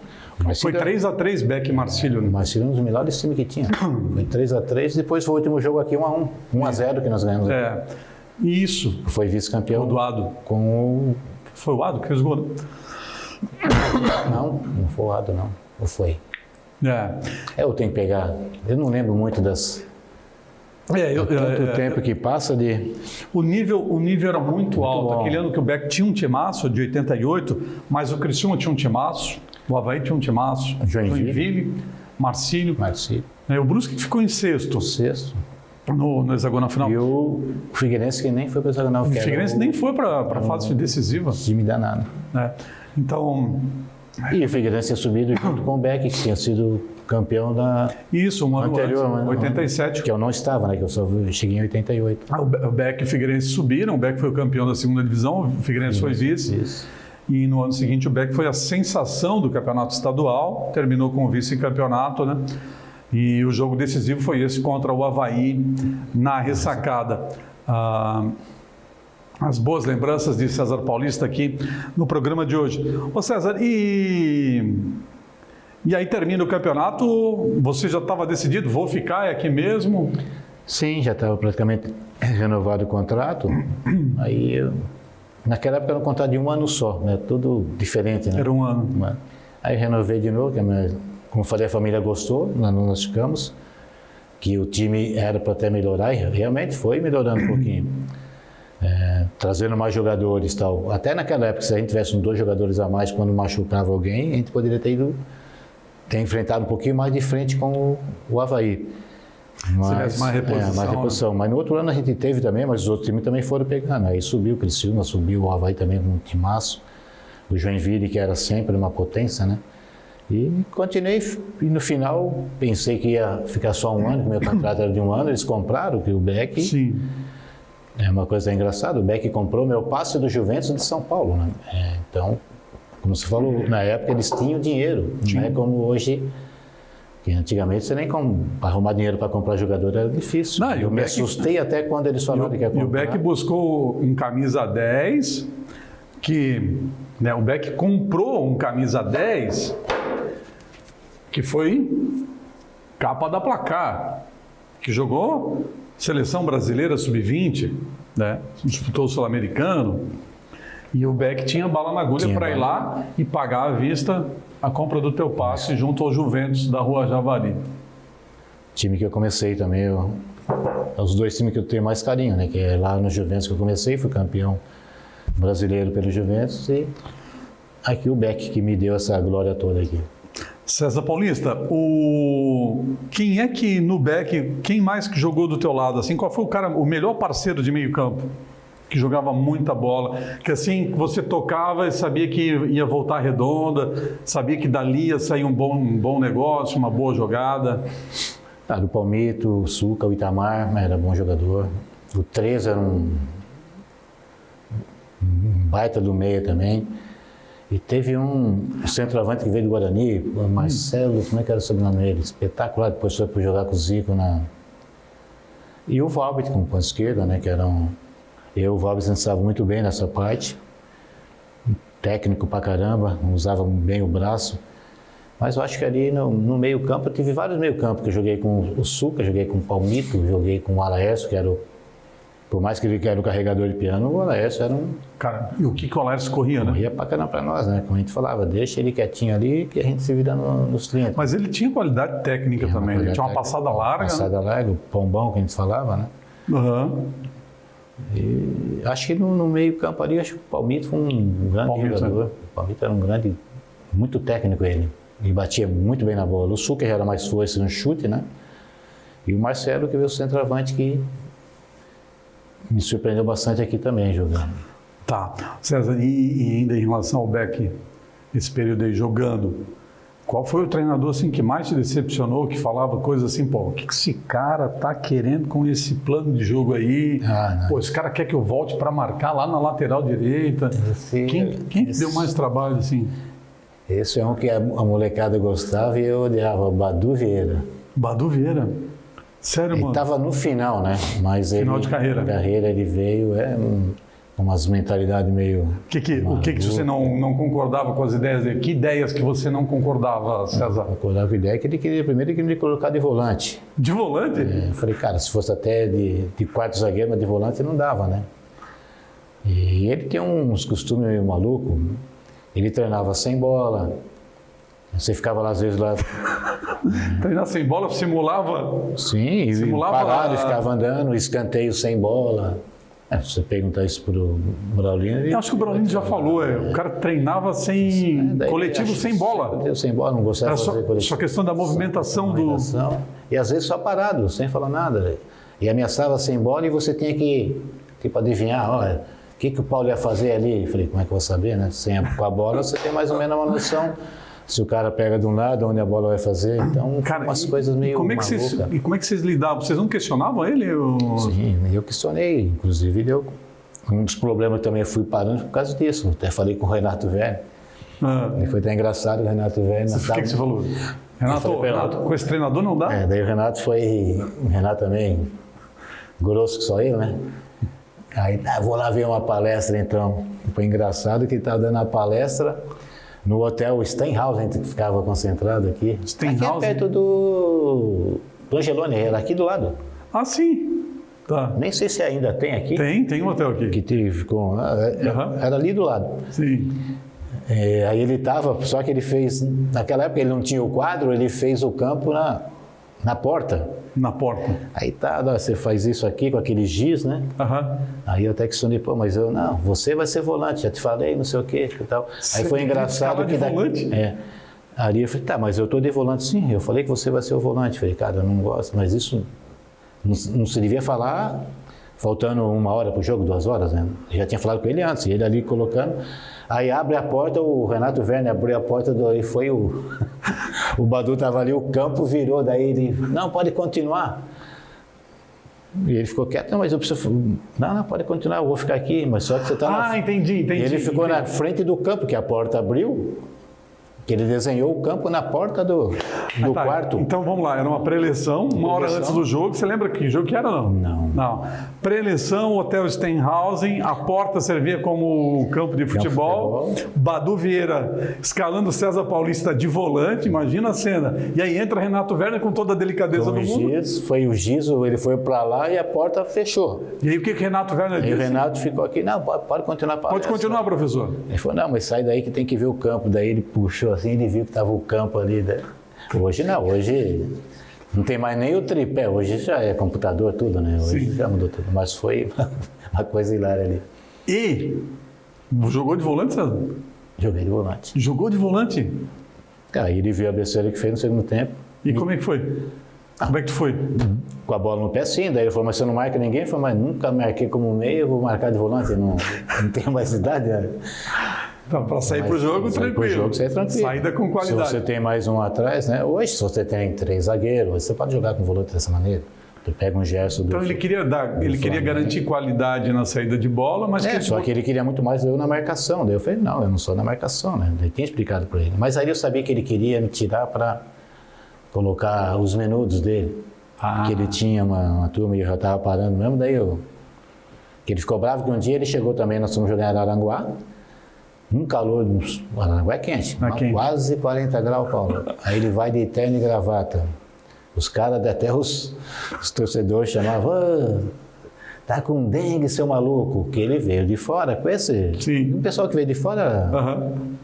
Foi 3-3 Beck e Marcílio. O Marcílio é um dos melhores times que tinha. Foi 3-3, depois foi o último jogo aqui 1-1. 1-0 que nós ganhamos. Isso. Foi vice-campeão. O do Ado. Foi o Ado que fez o gol, né? Não foi o Ado, não. Ou foi? Eu tenho que pegar, eu não lembro muito das... tanto tempo que passa de... O nível era muito alto. bom. Aquele ano que o Beck tinha um timaço, de 88, mas o Criciúma tinha um timaço, o Avaí tinha um timaço, Joinville, Marcílio. O Brusque ficou em sexto no hexagonal final. E o Figueirense que nem foi para o hexagonal. O Figueirense nem foi para a fase decisiva. Time danado. Então... E o Figueirense tinha subido junto com o Beck, que tinha sido campeão da... Isso, um ano anterior, antes, 87. Que eu não estava, né? Que eu só cheguei em 88. O Beck e o Figueirense subiram, o Beck foi o campeão da segunda divisão, o Figueirense foi vice. Isso. E no ano seguinte o Beck foi a sensação do campeonato estadual, terminou com o vice-campeonato, né? E o jogo decisivo foi esse contra o Avaí na ressacada. As boas lembranças de César Paulista aqui no programa de hoje. Ô César, e aí termina o campeonato, você já estava decidido, vou ficar aqui mesmo? Sim, já estava praticamente renovado o contrato. Aí, naquela época era um contrato de um ano só, né? Tudo diferente, né? Era um ano. Aí renovei de novo, como eu falei, a família gostou, nós ficamos, que o time era para até melhorar, e realmente foi melhorando um pouquinho. Trazendo mais jogadores e tal. Até naquela época, se a gente tivesse 2 jogadores a mais quando machucava alguém, a gente poderia ter enfrentado um pouquinho mais de frente com o Avaí. Mais reposição. Mas no outro ano a gente teve também, mas os outros times também foram pegando. Aí subiu o Criciúma, subiu o Avaí também com um timaço. O Joinville, que era sempre uma potência, né? E continuei, e no final pensei que ia ficar só um ano, que meu contrato era de um ano, eles compraram, que o Beck... Sim. É uma coisa engraçada, o Beck comprou meu passe do Juventus de São Paulo, né? Então, como você falou, na época eles tinham dinheiro, não é como hoje, que antigamente você nem arrumar dinheiro para comprar jogador era difícil. Não, eu me assustei até quando eles falaram que ia comprar. E o Beck buscou um camisa 10, o Beck comprou um camisa 10, que foi capa da Placar, que jogou Seleção Brasileira Sub-20, né? Disputou o Sul-Americano, e o Beck tinha bala na agulha para ir lá e pagar à vista a compra do teu passe junto ao Juventus da Rua Javari. Time que eu comecei também, os 2 times que eu tenho mais carinho, né? Que é lá no Juventus que eu comecei, fui campeão brasileiro pelo Juventus, e aqui o Beck que me deu essa glória toda aqui. César Paulista, quem é que no Beck, quem mais que jogou do teu lado, assim, qual foi o melhor parceiro de meio campo? Que jogava muita bola, que assim, você tocava e sabia que ia voltar redonda, sabia que dali ia sair um bom negócio, uma boa jogada. Do Palmito, o Suca, o Itamar, era bom jogador. O 3 era um baita do meia também. E teve um centroavante que veio do Guarani, o Marcelo, como é que era o sobrenome dele? Espetacular, depois foi para jogar com o Zico E o Valbert com ponta esquerda, né? Que era o Valbert estava muito bem nessa parte. Técnico pra caramba, usava bem o braço. Mas eu acho que ali no meio campo, eu tive vários meio campos, que eu joguei com o Suca, joguei com o Palmito, joguei com o Alaércio, que era por mais que ele era o carregador de piano, o Alaércio era um... Cara, e o que o Alaércio corria, né? Corria pra caramba pra nós, né? Como a gente falava, deixa ele quietinho ali que a gente se vira nos 30. Mas ele tinha qualidade técnica também, ele tinha uma passada larga. Passada larga, o pombão que a gente falava, né? E acho que no meio campo ali, acho que o Palmito foi um grande jogador. O Palmito era um grande, muito técnico ele. Ele batia muito bem na bola. O Suca já era mais força no chute, né? E o Marcelo, que veio o centroavante, que me surpreendeu bastante aqui também jogando. Tá. César, e ainda em relação ao Beck, esse período aí jogando, qual foi o treinador assim, que mais te decepcionou, que falava coisas assim, pô, o que esse cara tá querendo com esse plano de jogo aí? Pô, esse cara quer que eu volte para marcar lá na lateral direita. Quem deu mais trabalho assim? Esse é um que a molecada gostava e eu odiava, Badu Vieira. Badu Vieira? Sério, mano? Ele estava no final, né? Mas final de carreira. Ele veio, com umas mentalidades meio... O que você não concordava com as ideias dele? Que ideias que você não concordava, César? Eu concordava com a ideia que ele queria primeiro me colocar de volante. De volante? Eu falei, cara, se fosse até de quarto zagueiro, mas de volante não dava, né? E ele tinha uns costumes meio malucos. Ele treinava sem bola, Você ficava lá, às vezes, lá... Treinar sem bola, simulava? Sim, Simulava parado, ficava andando, escanteio sem bola. Se você perguntar isso pro Braulino... Eu acho que o Braulino já falou, o cara treinava sem coletivo, sem bola. Coletivo sem bola, não gostava de fazer coletivo. Só questão da movimentação do... E às vezes só parado, sem falar nada. E ameaçava sem bola e você tinha que, tipo, adivinhar, olha, o que o Paulo ia fazer ali? Eu falei, como é que eu vou saber, né? Com a bola você tem mais ou menos uma noção. Se o cara pega de um lado, onde a bola vai fazer. Então, cara, umas coisas meio malucas. E como é que vocês lidavam? Vocês não questionavam ele? Sim, eu questionei. Inclusive, um dos problemas também eu fui parando por causa disso. Até falei com o Renato Velho. E foi até engraçado o Renato Velho. O que você falou? Renato, com esse treinador não dá? Daí o Renato também, grosso que só ele, né? Aí, vou lá ver uma palestra então. Foi engraçado que ele estava dando a palestra no hotel Steinhaus, a gente ficava concentrado aqui. Steinhaus? Aqui é perto do Angeloni, era aqui do lado. Ah, sim. Tá. Nem sei se ainda tem aqui. Tem um hotel aqui. Que ficou, era ali do lado. Sim. Aí ele estava, só que ele fez, naquela época ele não tinha o quadro, ele fez o campo na porta. Na porta. Aí você faz isso aqui com aquele giz, né? Aí eu até questionei, pô, mas você vai ser volante, já te falei, não sei o quê e tal. Aí foi engraçado que volante? Aí eu falei, tá, mas eu tô de volante sim, eu falei que você vai ser o volante. Eu falei, cara, eu não gosto, mas isso não se devia falar faltando 1 hora pro jogo, 2 horas, né? Eu já tinha falado com ele antes, e ele ali colocando. Aí abre a porta, o Renato Werner abriu a porta, aí foi o Badu estava ali, o campo virou, daí ele, não, pode continuar. E ele ficou quieto, não, mas eu preciso, não, pode continuar, eu vou ficar aqui, mas só que você está... entendi. E ele ficou na frente do campo, que a porta abriu, que ele desenhou o campo na porta do quarto. Então vamos lá, era uma pré-eleição, 1 hora antes do jogo. Você lembra que jogo que era, não? Não. Pré-eleição, Hotel Steinhausen, a porta servia como campo de futebol. Badu Vieira escalando César Paulista de volante, imagina a cena. E aí entra Renato Werner com toda a delicadeza do mundo. Foi o giz, ele foi para lá e a porta fechou. E aí o que Renato Werner disse? E o Renato ficou aqui, não, pode continuar a palestra. Pode continuar, professor. Ele falou, não, mas sai daí que tem que ver o campo. Daí ele puxou assim, ele viu que estava o campo ali. Hoje não, hoje não tem mais nem o tripé, hoje já é computador tudo, né? Hoje já mudou tudo, mas foi uma coisa hilária ali. E jogou de volante, César? Joguei de volante. Jogou de volante? Aí ele viu a besteira que fez no segundo tempo. E como é que foi? Como é que tu foi? Com a bola no pé, sim. Daí ele falou, mas você não marca ninguém? Eu falei, mas nunca marquei como meio, vou marcar de volante, não tenho mais idade. Né? Então, para sair para o jogo, tranquilo. Para o jogo, sair tranquilo. Saída com qualidade. Se você tem mais um atrás, né? Hoje, se você tem 3 zagueiros, você pode jogar com volante dessa maneira. Tu pega um gesto do... Então ele queria garantir qualidade na saída de bola, mas... Só que ele queria muito mais eu na marcação. Daí eu falei, não, eu não sou na marcação, né? Daí tinha explicado para ele. Mas aí eu sabia que ele queria me tirar para colocar os menudos dele. Que ele tinha uma turma e eu já estava parando mesmo. Daí que ele ficou bravo que um dia ele chegou também, nós fomos jogar em Araranguá. Um calor, Araranguá é quente, quase 40 graus, Paulo. Aí ele vai de terno e gravata. Os caras, até os torcedores chamavam, tá com dengue, seu maluco, que ele veio de fora com esse... Sim. O pessoal que veio de fora,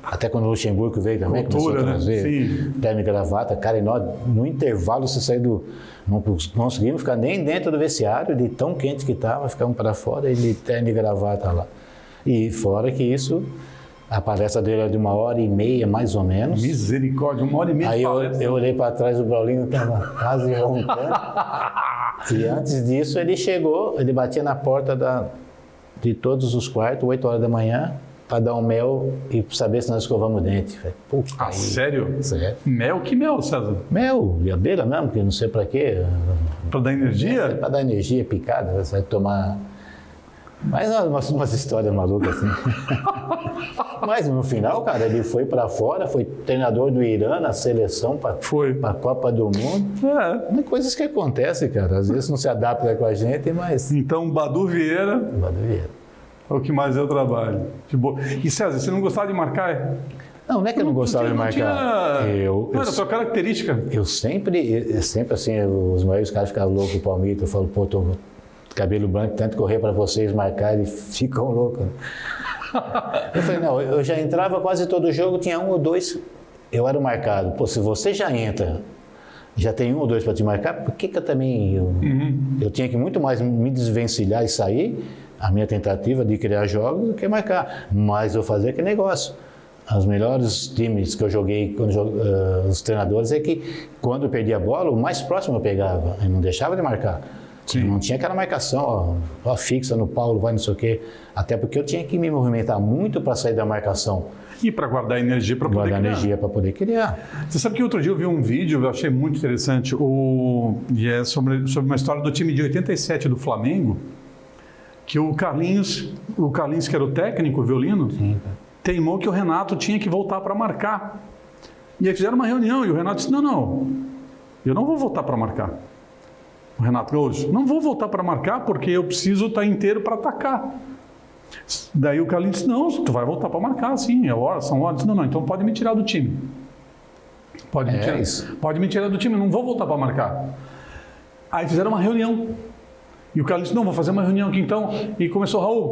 até quando o Luxemburgo veio também, cultura, começou a trazer terno e gravata, cara, e nós, no intervalo, você saiu do... Não conseguimos ficar nem dentro do vestiário, de tão quente que estava, ficamos para fora, ele terno e gravata lá. E fora que isso... A palestra dele era de 1h30, mais ou menos. Misericórdia, 1h30 Aí eu olhei para trás, o Braulino estava quase roncando. E antes disso, ele chegou, ele batia na porta de todos os quartos, 8 horas da manhã, para dar um mel e saber se nós escovamos o dente. Falei, puta, sério? Sério. Mel? Que mel, César? Mel, de abelha mesmo, que não sei para quê. Para dar energia? Para dar energia picada, você vai tomar... Mas umas histórias malucas assim. Mas no final, cara, ele foi para fora, foi treinador do Irã na seleção para a Copa do Mundo. É coisas que acontecem, cara. Às vezes não se adapta com a gente, mas... Então, Badu Vieira. É o que mais eu trabalho. E César, você não gostava de marcar? Não é que eu não gostava de marcar. Não era a sua característica. Eu sempre assim, os maiores caras ficavam loucos, o Palmito, eu falo, pô, tô... cabelo branco, tanto correr para vocês marcar, eles ficam loucos. Eu falei, não, eu já entrava quase todo jogo, tinha 1 ou 2 eu era o marcado. Pô, se você já entra, já tem 1 ou 2 para te marcar, por que eu também... Eu tinha que muito mais me desvencilhar e sair, a minha tentativa de criar jogos, do que marcar. Mas eu fazia aquele negócio. Os melhores times que eu joguei, os treinadores, é que quando eu perdia a bola, o mais próximo eu pegava. Eu não deixava de marcar. Sim. Não tinha aquela marcação, ó, fixa no Paulo, vai não sei o quê. Até porque eu tinha que me movimentar muito para sair da marcação. E para guardar energia para poder criar. Guardar energia para poder criar. Você sabe que outro dia eu vi um vídeo, eu achei muito interessante, e é sobre uma história do time de 87 do Flamengo, que o Carlinhos que era o técnico, o violino, sim, teimou que o Renato tinha que voltar para marcar. E aí fizeram uma reunião e o Renato disse, não, eu não vou voltar para marcar. O Renato Gaúcho, não vou voltar para marcar porque eu preciso estar inteiro para atacar. Daí o Carlinhos disse, não, tu vai voltar para marcar, sim, são horas. Não, então pode me tirar do time. Pode me tirar do time, não vou voltar para marcar. Aí fizeram uma reunião. E o Carlinhos disse, não, vou fazer uma reunião aqui então. E começou,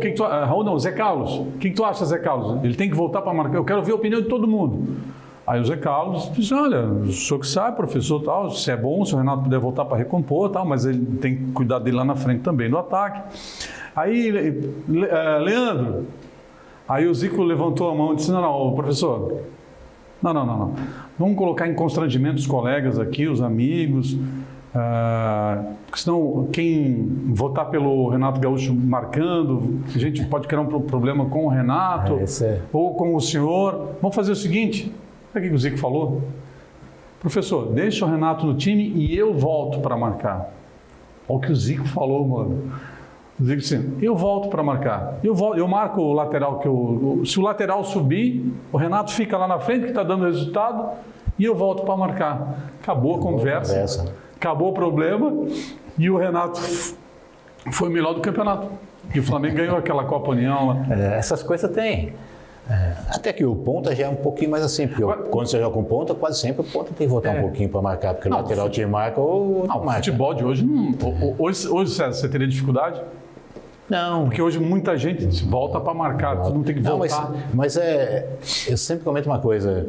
Zé Carlos, o que tu acha, Zé Carlos? Ele tem que voltar para marcar, eu quero ouvir a opinião de todo mundo. Aí o Zé Carlos disse, olha, o senhor que sabe, professor, tal, se é bom, se o Renato puder voltar para recompor, tal, mas ele tem que cuidar dele lá na frente também, no ataque. Aí, Leandro, aí o Zico levantou a mão e disse, não, professor, não, vamos colocar em constrangimento os colegas aqui, os amigos, porque senão quem votar pelo Renato Gaúcho marcando, a gente pode criar um problema com o Renato ou com o senhor. Vamos fazer o seguinte, sabe o que o Zico falou? Professor, deixa o Renato no time e eu volto para marcar. Olha o que o Zico falou, mano. O Zico disse, eu volto para marcar. Eu marco o lateral, se o lateral subir, o Renato fica lá na frente, que está dando resultado, e eu volto para marcar. Acabou a conversa. Acabou o problema e o Renato foi o melhor do campeonato. E o Flamengo ganhou aquela Copa União lá. Essas coisas tem. Até que o ponta já é um pouquinho mais assim, porque quando você joga com ponta, quase sempre o ponta tem que voltar um pouquinho para marcar, porque o lateral te marca ou não marca. O futebol de hoje, hoje, César, você teria dificuldade? Não. Porque hoje muita gente volta para marcar, todo mundo tem que voltar. Mas eu sempre comento uma coisa.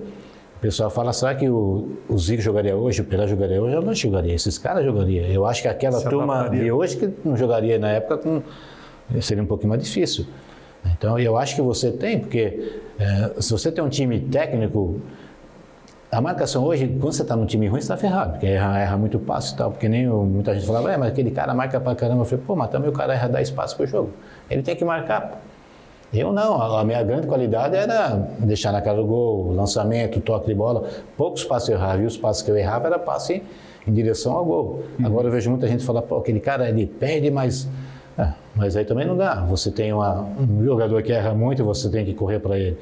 O pessoal fala, será que o Zico jogaria hoje, o Pelé jogaria hoje? Eu não jogaria, esses caras jogariam. Eu acho que aquela turma de hoje que não jogaria na época seria um pouquinho mais difícil. Então, eu acho que você tem, porque se você tem um time técnico, a marcação hoje, quando você está num time ruim, você está ferrado, porque erra muito passe e tal, porque nem muita gente falava, mas aquele cara marca pra caramba. Eu falei, pô, mas também o cara erra 10 passes por jogo. Ele tem que marcar. Eu não, a minha grande qualidade era deixar na cara do gol, lançamento, toque de bola. Poucos passos eu errava, e os passos que eu errava era passe em direção ao gol. Agora eu vejo muita gente falar, pô, aquele cara ele perde, mas aí também não dá. Você tem um jogador que erra muito e você tem que correr para ele.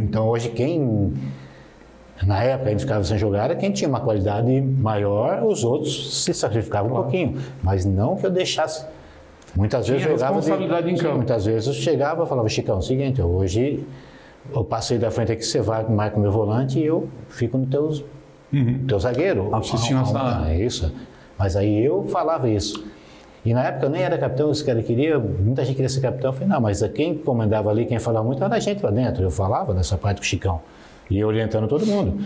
Então hoje na época a gente ficava sem jogar, quem tinha uma qualidade maior, os outros se sacrificavam um pouquinho. Mas não que eu deixasse. Muitas vezes eu jogava. Responsabilidade em campo. Muitas vezes eu chegava e falava, Chicão, é o seguinte, hoje eu passei da frente aqui, você vai, marca o meu volante e eu fico no teu zagueiro. É isso. Mas aí eu falava isso. E na época eu nem era capitão, esse cara queria, muita gente queria ser capitão. Eu falei, não, mas quem comandava ali, quem falava muito era a gente lá dentro. Eu falava dessa parte com o Chicão. E orientando todo mundo.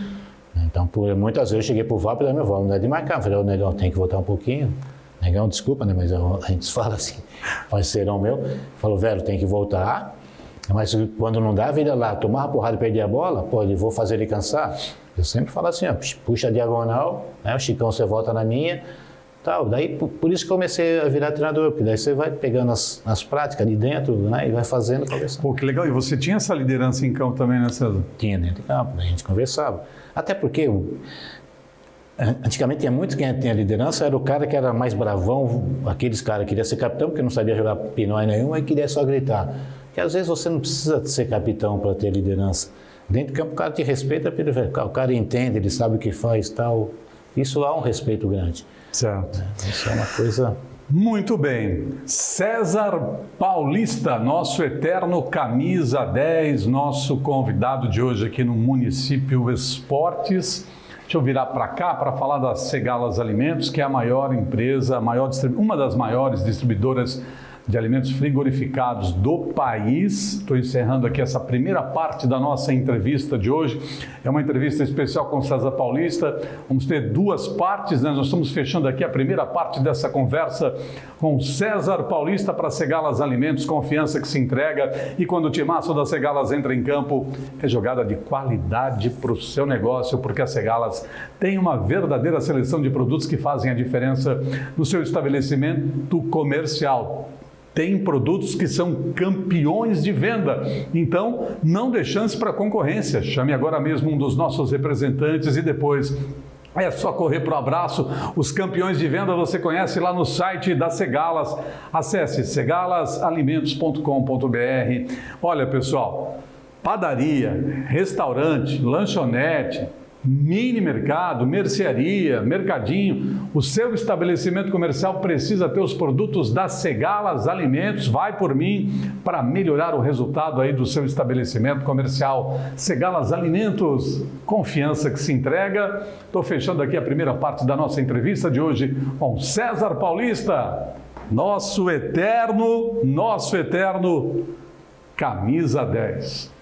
Então, muitas vezes eu cheguei pro Val e falei, meu Val, não é de marcar. Eu falei, ô, Negão, tem que voltar um pouquinho. Negão, desculpa, né? Mas a gente fala assim, parceirão meu, falou, velho, tem que voltar. Mas quando não dá, vira lá, tomar uma porrada e perder a bola, pô, vou fazer ele cansar. Eu sempre falo assim, ó, puxa a diagonal, né? O Chicão, você volta na minha. Tal. Daí, por isso que comecei a virar treinador, porque daí você vai pegando as práticas ali dentro, né, e vai fazendo, conversando. Pô, que legal. E você tinha essa liderança em campo também, né, César? Tinha dentro de campo, a gente conversava. Até porque, antigamente tinha muito quem tinha liderança, era o cara que era mais bravão, aqueles caras que queriam ser capitão, porque não sabia jogar pinói nenhum, e queria só gritar. Porque às vezes você não precisa ser capitão para ter liderança. Dentro de campo o cara te respeita, o cara entende, ele sabe o que faz e tal. Isso há um respeito grande. Certo. Isso é uma coisa... Muito bem. César Paulista, nosso eterno camisa 10, nosso convidado de hoje aqui no Município Esportes. Deixa eu virar para cá para falar da Segalas Alimentos, que é a maior empresa, uma das maiores distribuidoras de alimentos frigorificados do país. Estou encerrando aqui essa primeira parte da nossa entrevista de hoje. É uma entrevista especial com César Paulista. Vamos ter duas partes, né? Nós estamos fechando aqui a primeira parte dessa conversa com César Paulista para Segalas Alimentos, confiança que se entrega. E quando o timaço da Segalas entra em campo, é jogada de qualidade para o seu negócio, porque a Segalas tem uma verdadeira seleção de produtos que fazem a diferença no seu estabelecimento comercial. Tem produtos que são campeões de venda, então não dê chance para a concorrência. Chame agora mesmo um dos nossos representantes e depois é só correr para o abraço. Os campeões de venda você conhece lá no site da Segalas. Acesse segalasalimentos.com.br. Olha, pessoal, padaria, restaurante, lanchonete, mini mercado, mercearia, mercadinho, o seu estabelecimento comercial precisa ter os produtos da Segalas Alimentos. Vai por mim para melhorar o resultado aí do seu estabelecimento comercial. Segalas Alimentos, confiança que se entrega. Estou fechando aqui a primeira parte da nossa entrevista de hoje com César Paulista, nosso eterno camisa 10.